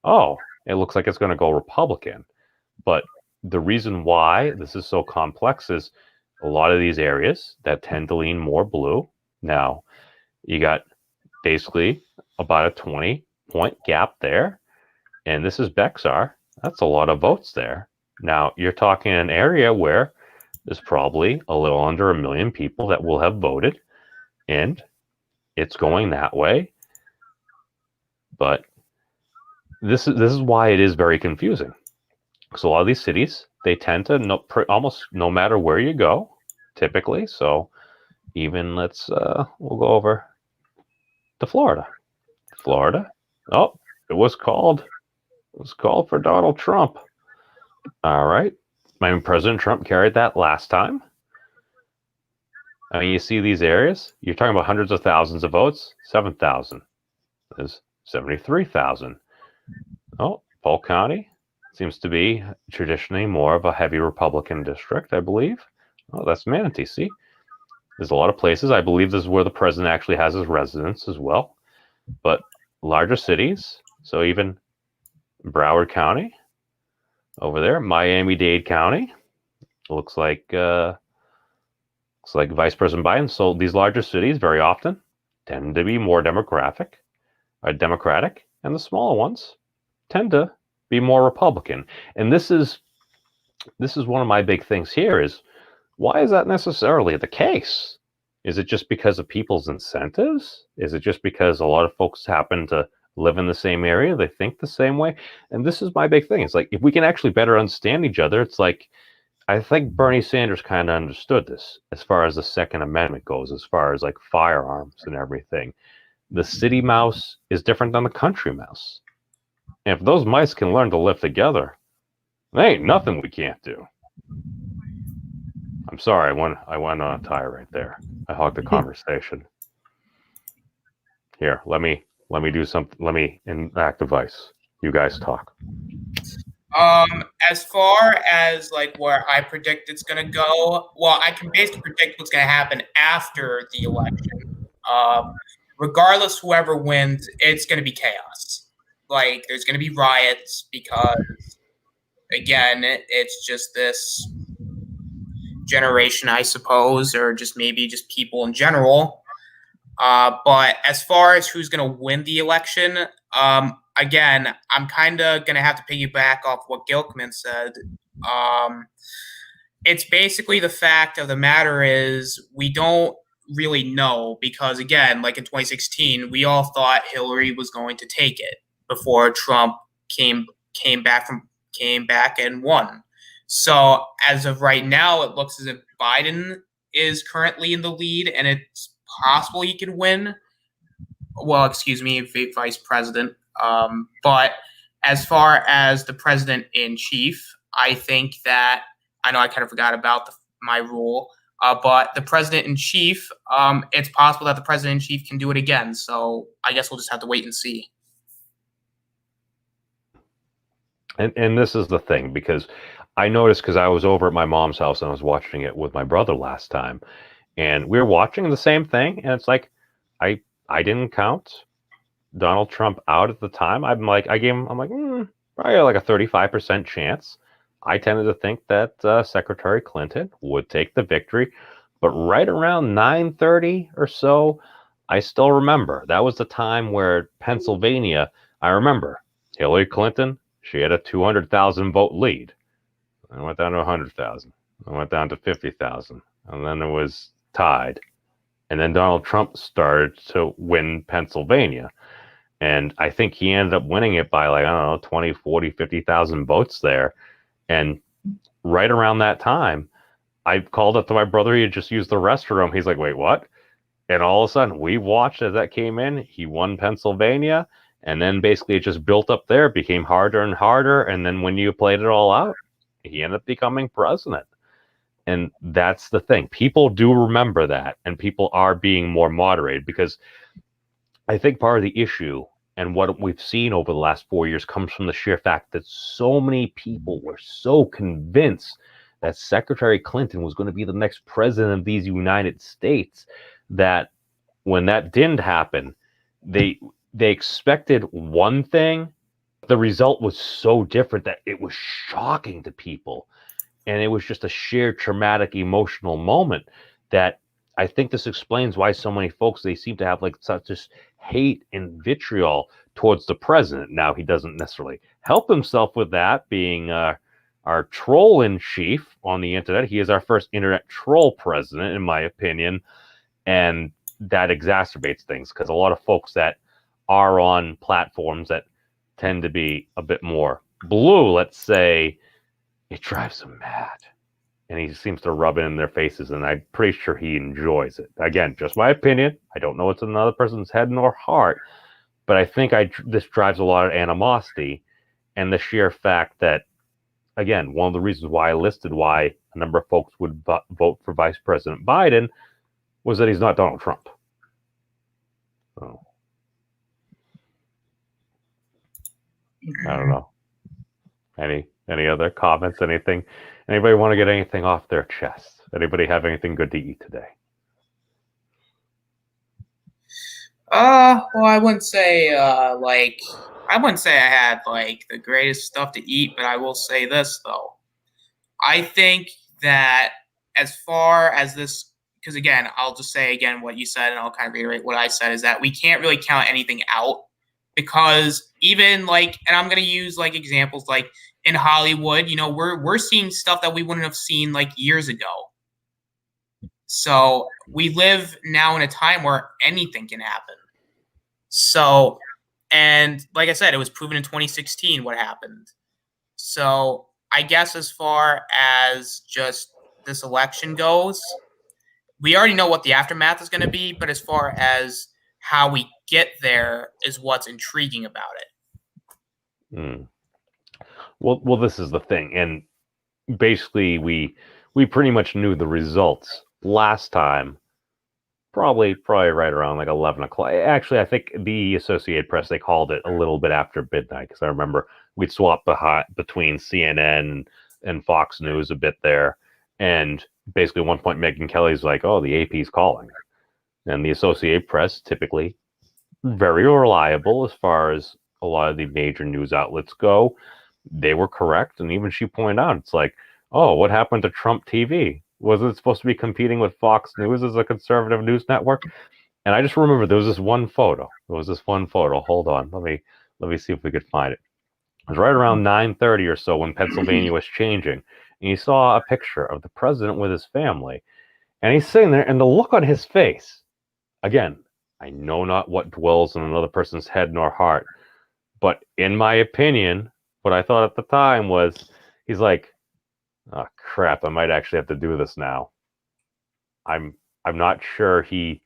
oh, it looks like it's going to go Republican. But the reason why this is so complex is a lot of these areas that tend to lean more blue. Now, you got basically about a 20-point gap there. And this is Bexar. That's a lot of votes there. Now, you're talking an area where there's probably a little under 1 million people that will have voted. And it's going that way. But this is why it is very confusing. Because a lot of these cities, they tend to almost no matter where you go, typically. So even we'll go over to Florida. Oh, it was called for Donald Trump. All right. I mean, President Trump carried that last time. I mean, you see these areas, you're talking about hundreds of thousands of votes. 7,000 is 73,000. Oh, Polk County seems to be traditionally more of a heavy Republican district, I believe. Oh, that's Manatee. See, there's a lot of places. I believe this is where the president actually has his residence as well. But larger cities, so even Broward County over there, Miami-Dade County, looks like Vice President Biden. So these larger cities very often tend to be more democratic, and the smaller ones tend to be more Republican. And this is one of my big things here is, why is that necessarily the case? Is it just because of people's incentives? Is it just because a lot of folks happen to live in the same area? They think the same way? And this is my big thing. It's like, if we can actually better understand each other, it's like, I think Bernie Sanders kind of understood this as far as the Second Amendment goes, as far as like firearms and everything. The city mouse is different than the country mouse. And if those mice can learn to live together, there ain't nothing we can't do. I'm sorry, I went on a tire right there. I hogged the conversation. Here, let me do something. Let me enact a vice. You guys talk. As far as like where I predict it's gonna go, well, I can basically predict what's gonna happen after the election. Regardless, whoever wins, it's gonna be chaos. Like, there's gonna be riots because, again, it's just this generation, I suppose, or just maybe just people in general. But as far as who's going to win the election, again, I'm kind of going to have to piggyback off what Gilkman said. It's basically the fact of the matter is we don't really know because, again, like in 2016, we all thought Hillary was going to take it before Trump came back and won. So as of right now, it looks as if Biden is currently in the lead, and it's possible he could win. Well, excuse me, vice president. But as far as the president in chief, I think that I know I kind of forgot about my rule, but the president in chief, it's possible that the president in chief can do it again. So I guess we'll just have to wait and see. And this is the thing, because I noticed, because I was over at my mom's house and I was watching it with my brother last time, and we were watching the same thing, and it's like I didn't count Donald Trump out at the time. I'm like, probably like a 35% chance. I tended to think that Secretary Clinton would take the victory, but right around 9:30 or so, I still remember that was the time where Pennsylvania. I remember Hillary Clinton. She had a 200,000 vote lead. I went down to 100,000. I went down to 50,000, and then it was tied. And then Donald Trump started to win Pennsylvania. And I think he ended up winning it by like, I don't know, 20, 40, 50,000 votes there. And right around that time, I called up to my brother. He had just used the restroom. He's like, wait, what? And all of a sudden, we watched as that came in. He won Pennsylvania. And then basically it just built up there, became harder and harder. And then when you played it all out, he ended up becoming president. And that's the thing. People do remember that, and people are being more moderated, because I think part of the issue and what we've seen over the last 4 years comes from the sheer fact that so many people were so convinced that Secretary Clinton was going to be the next president of these United States that when that didn't happen, they expected one thing. The result was so different that it was shocking to people. And it was just a shared traumatic emotional moment that I think this explains why so many folks, they seem to have like such this hate and vitriol towards the president. Now, he doesn't necessarily help himself with that, being our troll in chief on the internet. He is our first internet troll president, in my opinion. And that exacerbates things, because a lot of folks that are on platforms that tend to be a bit more blue, let's say, it drives him mad. And he seems to rub it in their faces, and I'm pretty sure he enjoys it. Again, just my opinion. I don't know what's in another person's head nor heart, but I think this drives a lot of animosity, and the sheer fact that, again, one of the reasons why I listed why a number of folks would vote for Vice President Biden was that he's not Donald Trump. So, I don't know. Any other comments? Anything? Anybody want to get anything off their chest? Anybody have anything good to eat today? Well, I wouldn't say I had like the greatest stuff to eat, but I will say this though. I think that as far as this, because again, I'll just say again what you said, and I'll kind of reiterate what I said, is that we can't really count anything out, because even like, and I'm gonna use like examples like in Hollywood, we're seeing stuff that we wouldn't have seen like years ago. So we live now in a time where anything can happen. So, and like I said, it was proven in 2016 what happened. So I guess as far as just this election goes, we already know what the aftermath is going to be, but as far as how we get there is what's intriguing about it. Well, this is the thing, and basically we pretty much knew the results last time, probably right around like 11 o'clock. Actually, I think the Associated Press, they called it a little bit after midnight, because I remember we'd swap between CNN and Fox News a bit there, and basically at one point Megyn Kelly's like, oh, the AP's calling. And the Associated Press, typically very reliable as far as a lot of the major news outlets go, they were correct. And even she pointed out, it's like, oh, what happened to Trump TV? Was it supposed to be competing with Fox News as a conservative news network? And I just remember there was this one photo. Hold on, let me see if we could find it. It was right around 9:30 or so when Pennsylvania was changing, and you saw a picture of the president with his family, and he's sitting there, and the look on his face. Again, I know not what dwells in another person's head nor heart, but in my opinion, what I thought at the time was, he's like, oh crap, I might actually have to do this now. I'm not sure he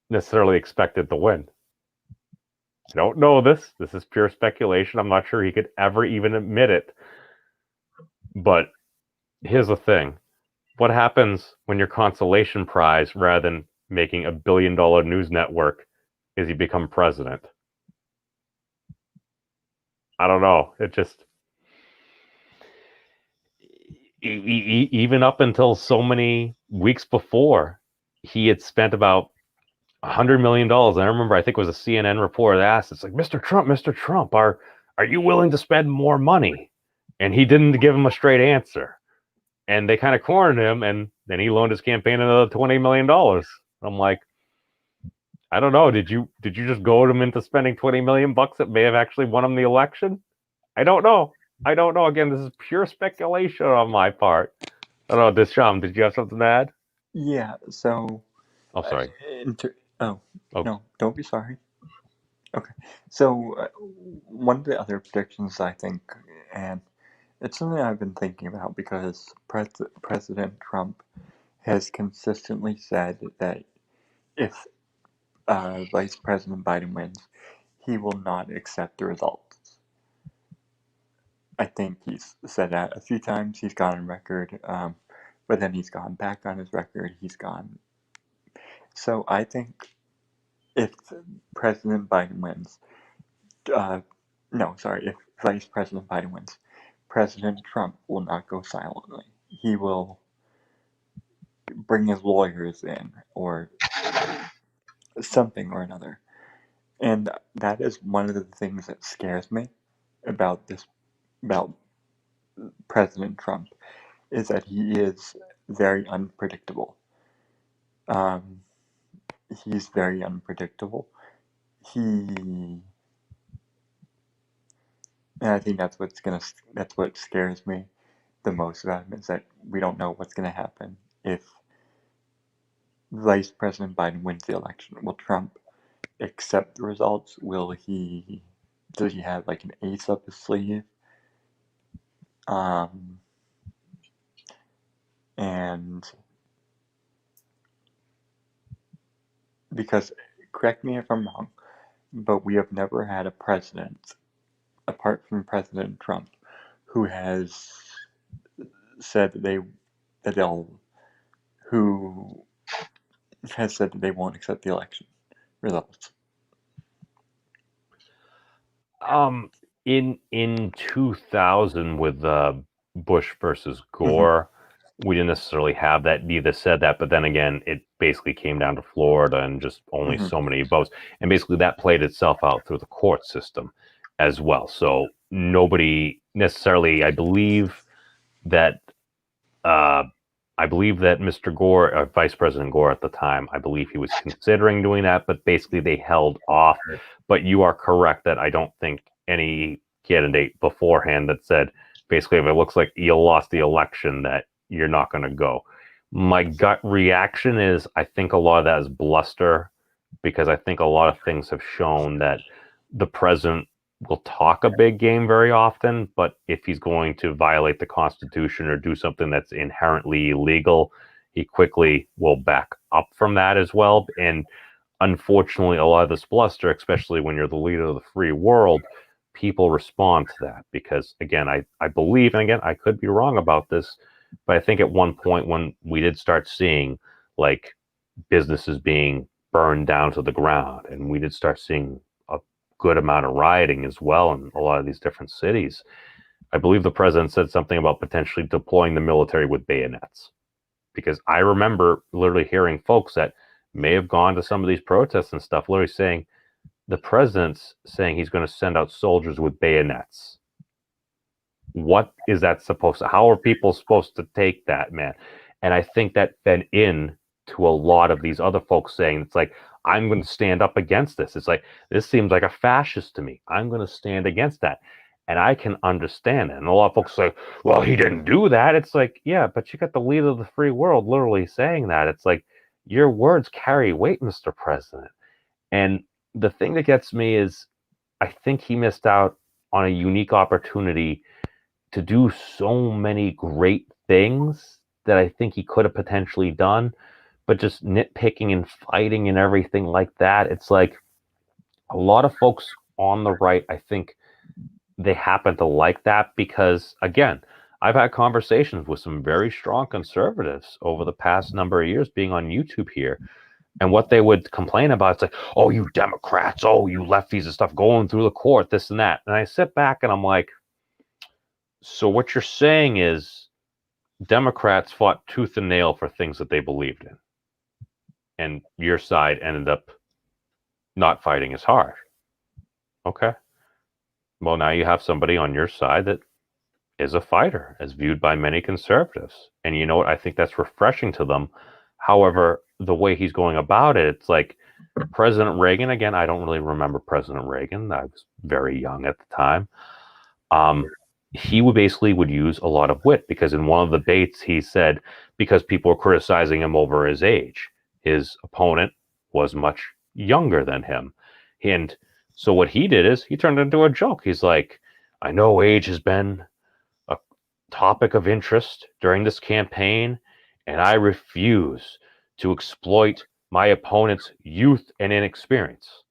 necessarily expected to win. I don't know this. This is pure speculation. I'm not sure he could ever even admit it. But here's the thing. What happens when your consolation prize, rather than making $1 billion news network, is you become president? I don't know. It just... even up until so many weeks before, he had spent about $100 million. And I remember, I think it was a CNN reporter that asked, it's like, Mr. Trump, our are you willing to spend more money? And he didn't give him a straight answer. And they kind of cornered him, and then he loaned his campaign another $20 million. I'm like, I don't know. Did you just goad him into spending $20 million that may have actually won him the election? I don't know. Again, this is pure speculation on my part. I don't know, Disham, did you have something to add? Yeah. So. Oh, sorry. Oh Oh. no! Don't be sorry. Okay. So one of the other predictions I think, and it's something I've been thinking about because President Trump has consistently said that if Vice President Biden wins, he will not accept the results. I think he's said that a few times. He's gone on record, but then he's gone back on his record. He's gone. So I think if President Biden wins, if Vice President Biden wins, President Trump will not go silently. He will bring his lawyers in or something or another. And that is one of the things that scares me about President Trump, is that he is very unpredictable. He's very unpredictable. And I think that's what scares me the most about him, is that we don't know what's gonna happen if Vice President Biden wins the election. Will Trump accept the results? Does he have like an ace up his sleeve? And because, correct me if I'm wrong, but we have never had a president, apart from President Trump, who has said that they won't accept the election results. In 2000 with Bush versus Gore, we didn't necessarily have that. Neither said that, but then again, it basically came down to Florida and just only so many votes, and basically that played itself out through the court system as well. So nobody necessarily, I believe that Mr. Gore, Vice President Gore at the time, I believe he was considering doing that, but basically they held off. But you are correct that I don't think any candidate beforehand that said, basically, if it looks like you lost the election, that you're not going to go. My gut reaction is I think a lot of that is bluster, because I think a lot of things have shown that the president will talk a big game very often, but if he's going to violate the Constitution or do something that's inherently illegal, he quickly will back up from that as well. And unfortunately, a lot of this bluster, especially when you're the leader of the free world, people respond to that because, again, I believe, and again, I could be wrong about this, but I think at one point when we did start seeing like businesses being burned down to the ground, and we did start seeing a good amount of rioting as well in a lot of these different cities, I believe the president said something about potentially deploying the military with bayonets. Because I remember literally hearing folks that may have gone to some of these protests and stuff literally saying, the president's saying he's going to send out soldiers with bayonets. What is that supposed to, how are people supposed to take that, man? And I think that fed in to a lot of these other folks saying, it's like, I'm going to stand up against this. It's like, this seems like a fascist to me. I'm going to stand against that. And I can understand it. And a lot of folks say, well, he didn't do that. It's like, yeah, but you got the leader of the free world literally saying that. It's like, your words carry weight, Mr. President. And the thing that gets me is I think he missed out on a unique opportunity to do so many great things that I think he could have potentially done, but just nitpicking and fighting and everything like that. It's like a lot of folks on the right, I think they happen to like that because, again, I've had conversations with some very strong conservatives over the past number of years being on YouTube here. And what they would complain about, it's like, oh, you Democrats, oh, you lefties and stuff going through the court, this and that. And I sit back and I'm like, so what you're saying is Democrats fought tooth and nail for things that they believed in. And your side ended up not fighting as hard. Okay. Well, now you have somebody on your side that is a fighter, as viewed by many conservatives. And you know what? I think that's refreshing to them. However, the way he's going about it, it's like President Reagan, again, I don't really remember President Reagan. I was very young at the time. He would use a lot of wit, because in one of the debates he said, because people were criticizing him over his age, his opponent was much younger than him. And so what he did is he turned it into a joke. He's like, I know age has been a topic of interest during this campaign, and I refuse to exploit my opponent's youth and inexperience.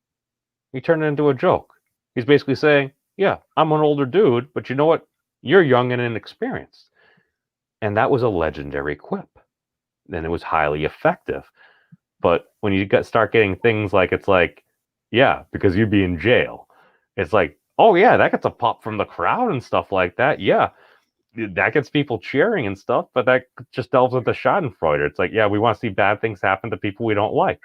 He turned it into a joke. He's basically saying, yeah, I'm an older dude, but you know what? You're young and inexperienced. And that was a legendary quip. And it was highly effective. But when you start getting things like, it's like, yeah, because you'd be in jail. It's like, oh yeah, that gets a pop from the crowd and stuff like that. Yeah, that gets people cheering and stuff, but that just delves into Schadenfreude. It's like, yeah, we want to see bad things happen to people we don't like.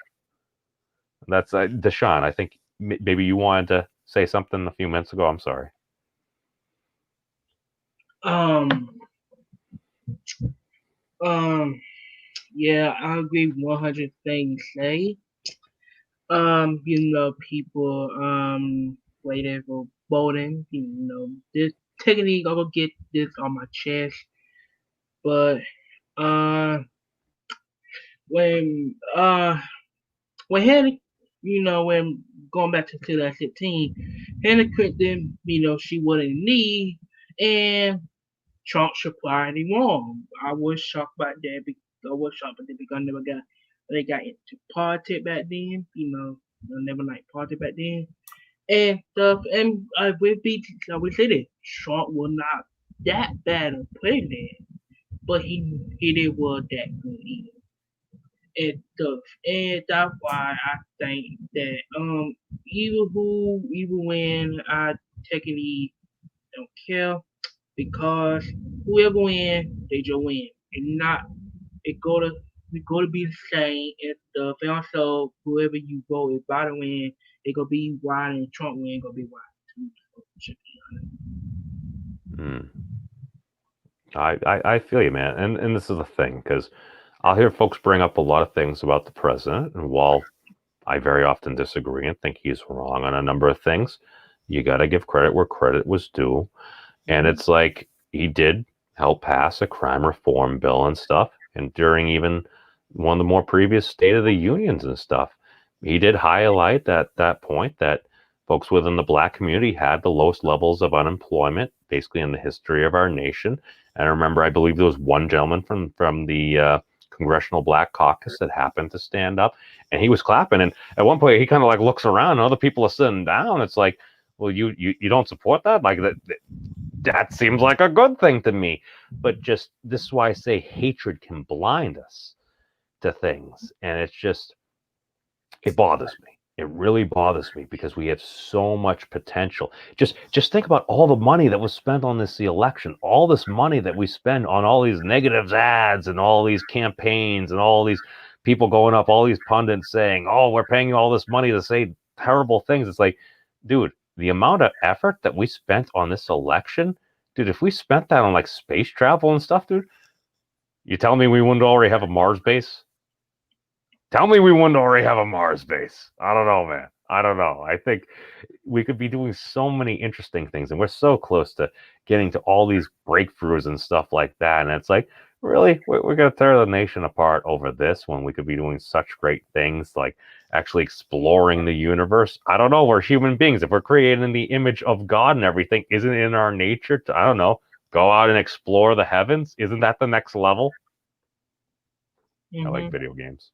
That's Deshaun. I think maybe you wanted to say something a few minutes ago. I'm sorry. Yeah, I agree 100 things you say. People, waiting for voting, this technically I'm gonna get this on my chest, but when Hillary, when going back to 2016, Hillary Clinton, she wasn't need, and Trump supplied him wrong. I was shocked about that. Because I never got they got into politics back then. I never liked politics back then. And stuff. And I will say this: Trump was not that bad a president, but he didn't was that good either. And stuff. And that's why I think that even when I technically don't care, because whoever win, they just win. And not it go to be the same if the film. So whoever you vote, if Biden win, it gonna be white, and Trump win, gonna be white too. So it should be honest. I feel you, man. And this is the thing, because I'll hear folks bring up a lot of things about the president, and while I very often disagree and think he's wrong on a number of things, you got to give credit where credit was due. And it's like, he did help pass a crime reform bill and stuff. And during even one of the more previous State of the Unions and stuff, he did highlight that point that folks within the Black community had the lowest levels of unemployment basically in the history of our nation. And I remember, I believe there was one gentleman from the Congressional Black Caucus that happened to stand up, and he was clapping. And at one point, he kind of like looks around, and other people are sitting down. It's like, well, you don't support that? Like that seems like a good thing to me. But just this is why I say hatred can blind us to things, and it's just, it bothers me. It really bothers me, because we have so much potential. Just think about all the money that was spent on the election, all this money that we spend on all these negatives ads and all these campaigns and all these people going up, all these pundits saying, oh, we're paying you all this money to say terrible things. It's like, dude, the amount of effort that we spent on this election, dude, if we spent that on like space travel and stuff, dude, you tell me we wouldn't already have a Mars base? Tell me we wouldn't already have a Mars base. I don't know, man. I don't know. I think we could be doing so many interesting things, and we're so close to getting to all these breakthroughs and stuff like that. And it's like, really, we're going to tear the nation apart over this when we could be doing such great things like actually exploring the universe. I don't know. We're human beings. If we're created in the image of God and everything, isn't it in our nature to, I don't know, go out and explore the heavens? Isn't that the next level? I like video games.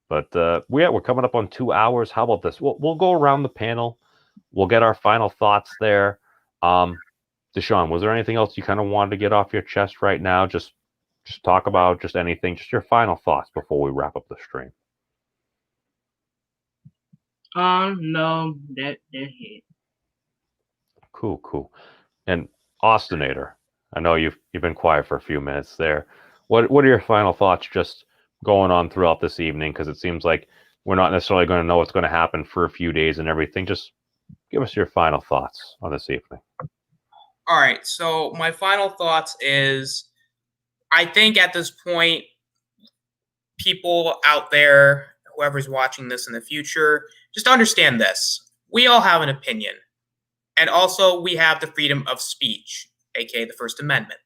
But we're coming up on 2 hours. How about this? We'll go around the panel. We'll get our final thoughts there. Deshaun, was there anything else you kind of wanted to get off your chest right now? Just talk about just anything, just your final thoughts before we wrap up the stream. No, that's it. Cool. And Austinator, I know you've been quiet for a few minutes there. What are your final thoughts just going on throughout this evening? Because it seems like we're not necessarily going to know what's going to happen for a few days and everything. Just give us your final thoughts on this evening. All right. So my final thoughts is, I think at this point, people out there, whoever's watching this in the future, just understand this. We all have an opinion. And also, we have the freedom of speech, aka the First Amendment.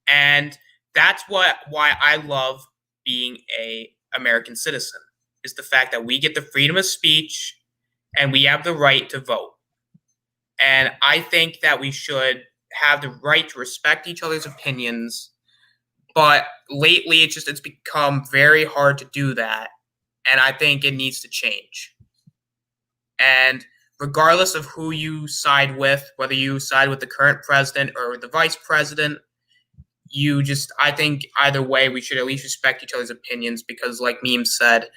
And that's why I love being a American citizen, is the fact that we get the freedom of speech and we have the right to vote. And I think that we should have the right to respect each other's opinions. But lately, it's become very hard to do that. And I think it needs to change. And regardless of who you side with, whether you side with the current president or the vice president, I think either way, we should at least respect each other's opinions, because like Meme said,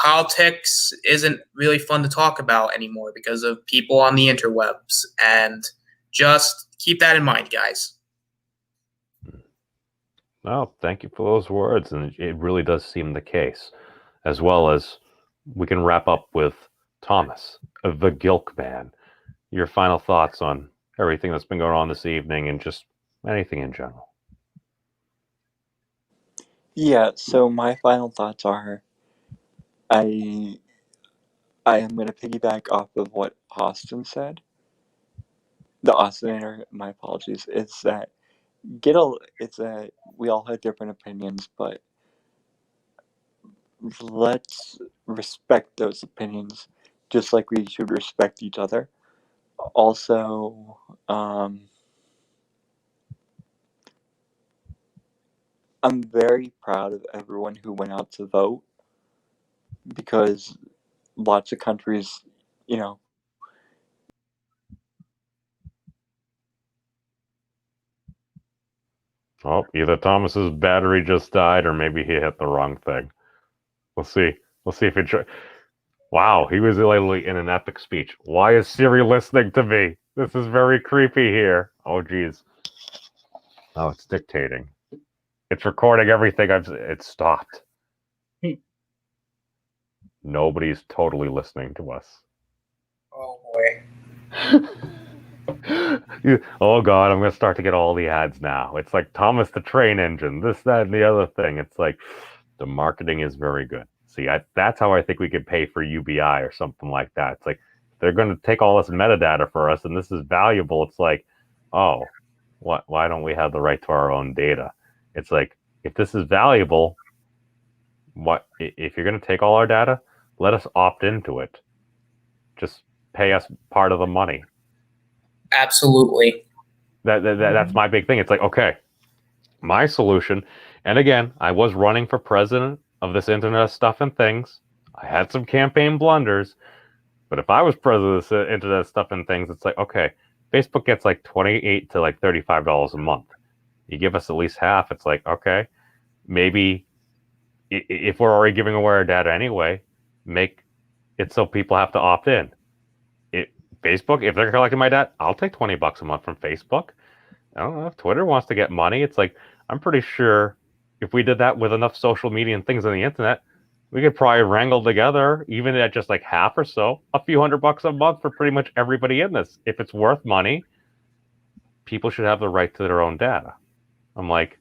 politics isn't really fun to talk about anymore because of people on the interwebs. And just keep that in mind, guys. No, thank you for those words. And it really does seem the case. As well as we can wrap up with Thomas, the Gilk Man. Your final thoughts on everything that's been going on this evening and just anything in general. Yeah, so my final thoughts are, I am going to piggyback off of what Austin said. The Austinator, my apologies, is that we all have different opinions, but let's respect those opinions just like we should respect each other. Also, I'm very proud of everyone who went out to vote, because lots of countries, Oh, either Thomas's battery just died or maybe he hit the wrong thing. We'll see. We'll see if he Wow, he was literally in an epic speech. Why is Siri listening to me? This is very creepy here. Oh, geez. Oh, it's dictating. It's recording everything. It stopped. Nobody's totally listening to us. Oh, boy. Oh God, I'm gonna start to get all the ads now. It's like Thomas the Train Engine, this, that, and the other thing. It's like the marketing is very good. See, that's how I think we could pay for UBI or something like that. It's like they're going to take all this metadata for us, and this is valuable. It's like, oh, why don't we have the right to our own data? It's like, if this is valuable, if you're going to take all our data, let us opt into it. Just pay us part of the money. Absolutely. That's my big thing. It's like, okay, my solution, and again, I was running for president of this Internet of Stuff and Things. I had some campaign blunders, but if I was president of this Internet of Stuff and Things, it's like, okay, Facebook gets like $28 to like $35 a month. You give us at least half. It's like, okay, maybe if we're already giving away our data anyway, make it so people have to opt in. Facebook, if they're collecting my data, I'll take $20 a month from Facebook. I don't know if Twitter wants to get money. It's like, I'm pretty sure if we did that with enough social media and things on the internet, we could probably wrangle together, even at just like half or so, a few $100 a month for pretty much everybody in this. If it's worth money, people should have the right to their own data. I'm like,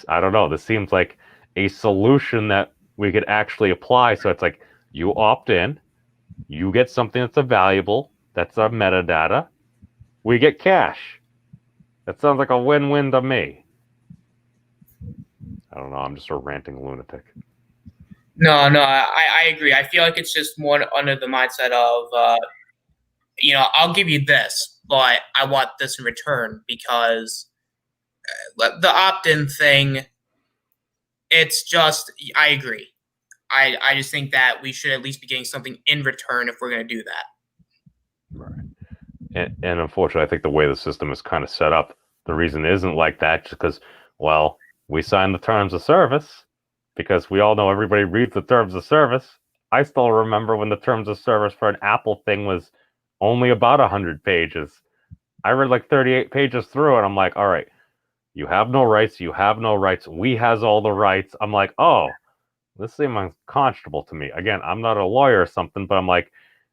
I don't know. This seems like a solution that we could actually apply. So it's like, you opt in, you get something that's valuable, that's our metadata, we get cash. That sounds like a win-win to me. I don't know. I'm just a ranting lunatic. No, I agree. I feel like it's just more under the mindset of, I'll give you this, but I want this in return, because the opt-in thing, it's just, I agree. I just think that we should at least be getting something in return if we're going to do that. Right. And unfortunately, I think the way the system is kind of set up, the reason it isn't like that, just because, well, we signed the terms of service, because we all know everybody reads the terms of service. I still remember when the terms of service for an Apple thing was only about 100 pages. I read like 38 pages through it. I'm like, all right, you have no rights. You have no rights. We has all the rights. I'm like, oh, this seems unconscionable to me. Again, I'm not a lawyer or something, but I'm like,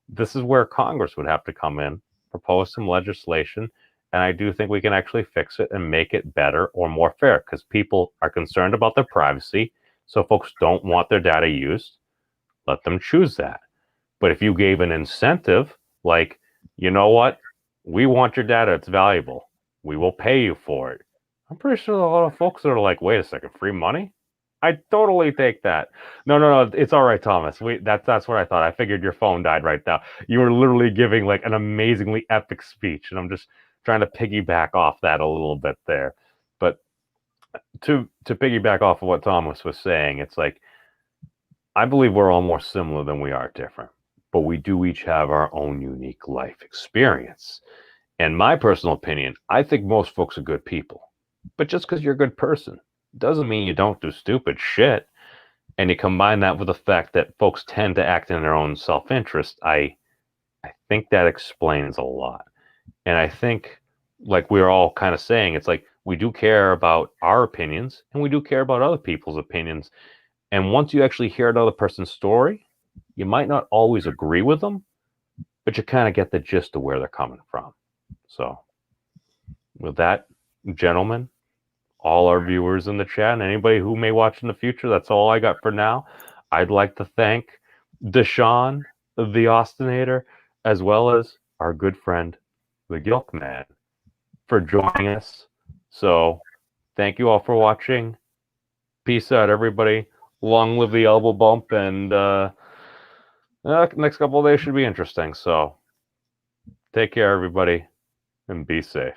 this is where Congress would have to come in, propose some legislation, and I do think we can actually fix it and make it better or more fair, because people are concerned about their privacy. So folks don't want their data used. Let them choose that. But if you gave an incentive, like, you know what, we want your data, it's valuable, we will pay you for it. I'm pretty sure a lot of folks are like, wait a second, free money? I totally take that. No, it's all right, Thomas. That's what I thought. I figured your phone died right now. You were literally giving like an amazingly epic speech, and I'm just trying to piggyback off that a little bit there. But to piggyback off of what Thomas was saying, it's like, I believe we're all more similar than we are different, but we do each have our own unique life experience. And my personal opinion, I think most folks are good people. But just because you're a good person doesn't mean you don't do stupid shit. And you combine that with the fact that folks tend to act in their own self-interest, I think that explains a lot. And I think, like we're all kind of saying, it's like we do care about our opinions and we do care about other people's opinions. And once you actually hear another person's story, you might not always agree with them, but you kind of get the gist of where they're coming from. So with that, gentlemen, all our viewers in the chat and anybody who may watch in the future, that's all I got for now. I'd like to thank Deshaun, the Austinator, as well as our good friend, the Gilk Man, for joining us. So thank you all for watching. Peace out, everybody. Long live the elbow bump, and next couple of days should be interesting. So take care, everybody, and be safe.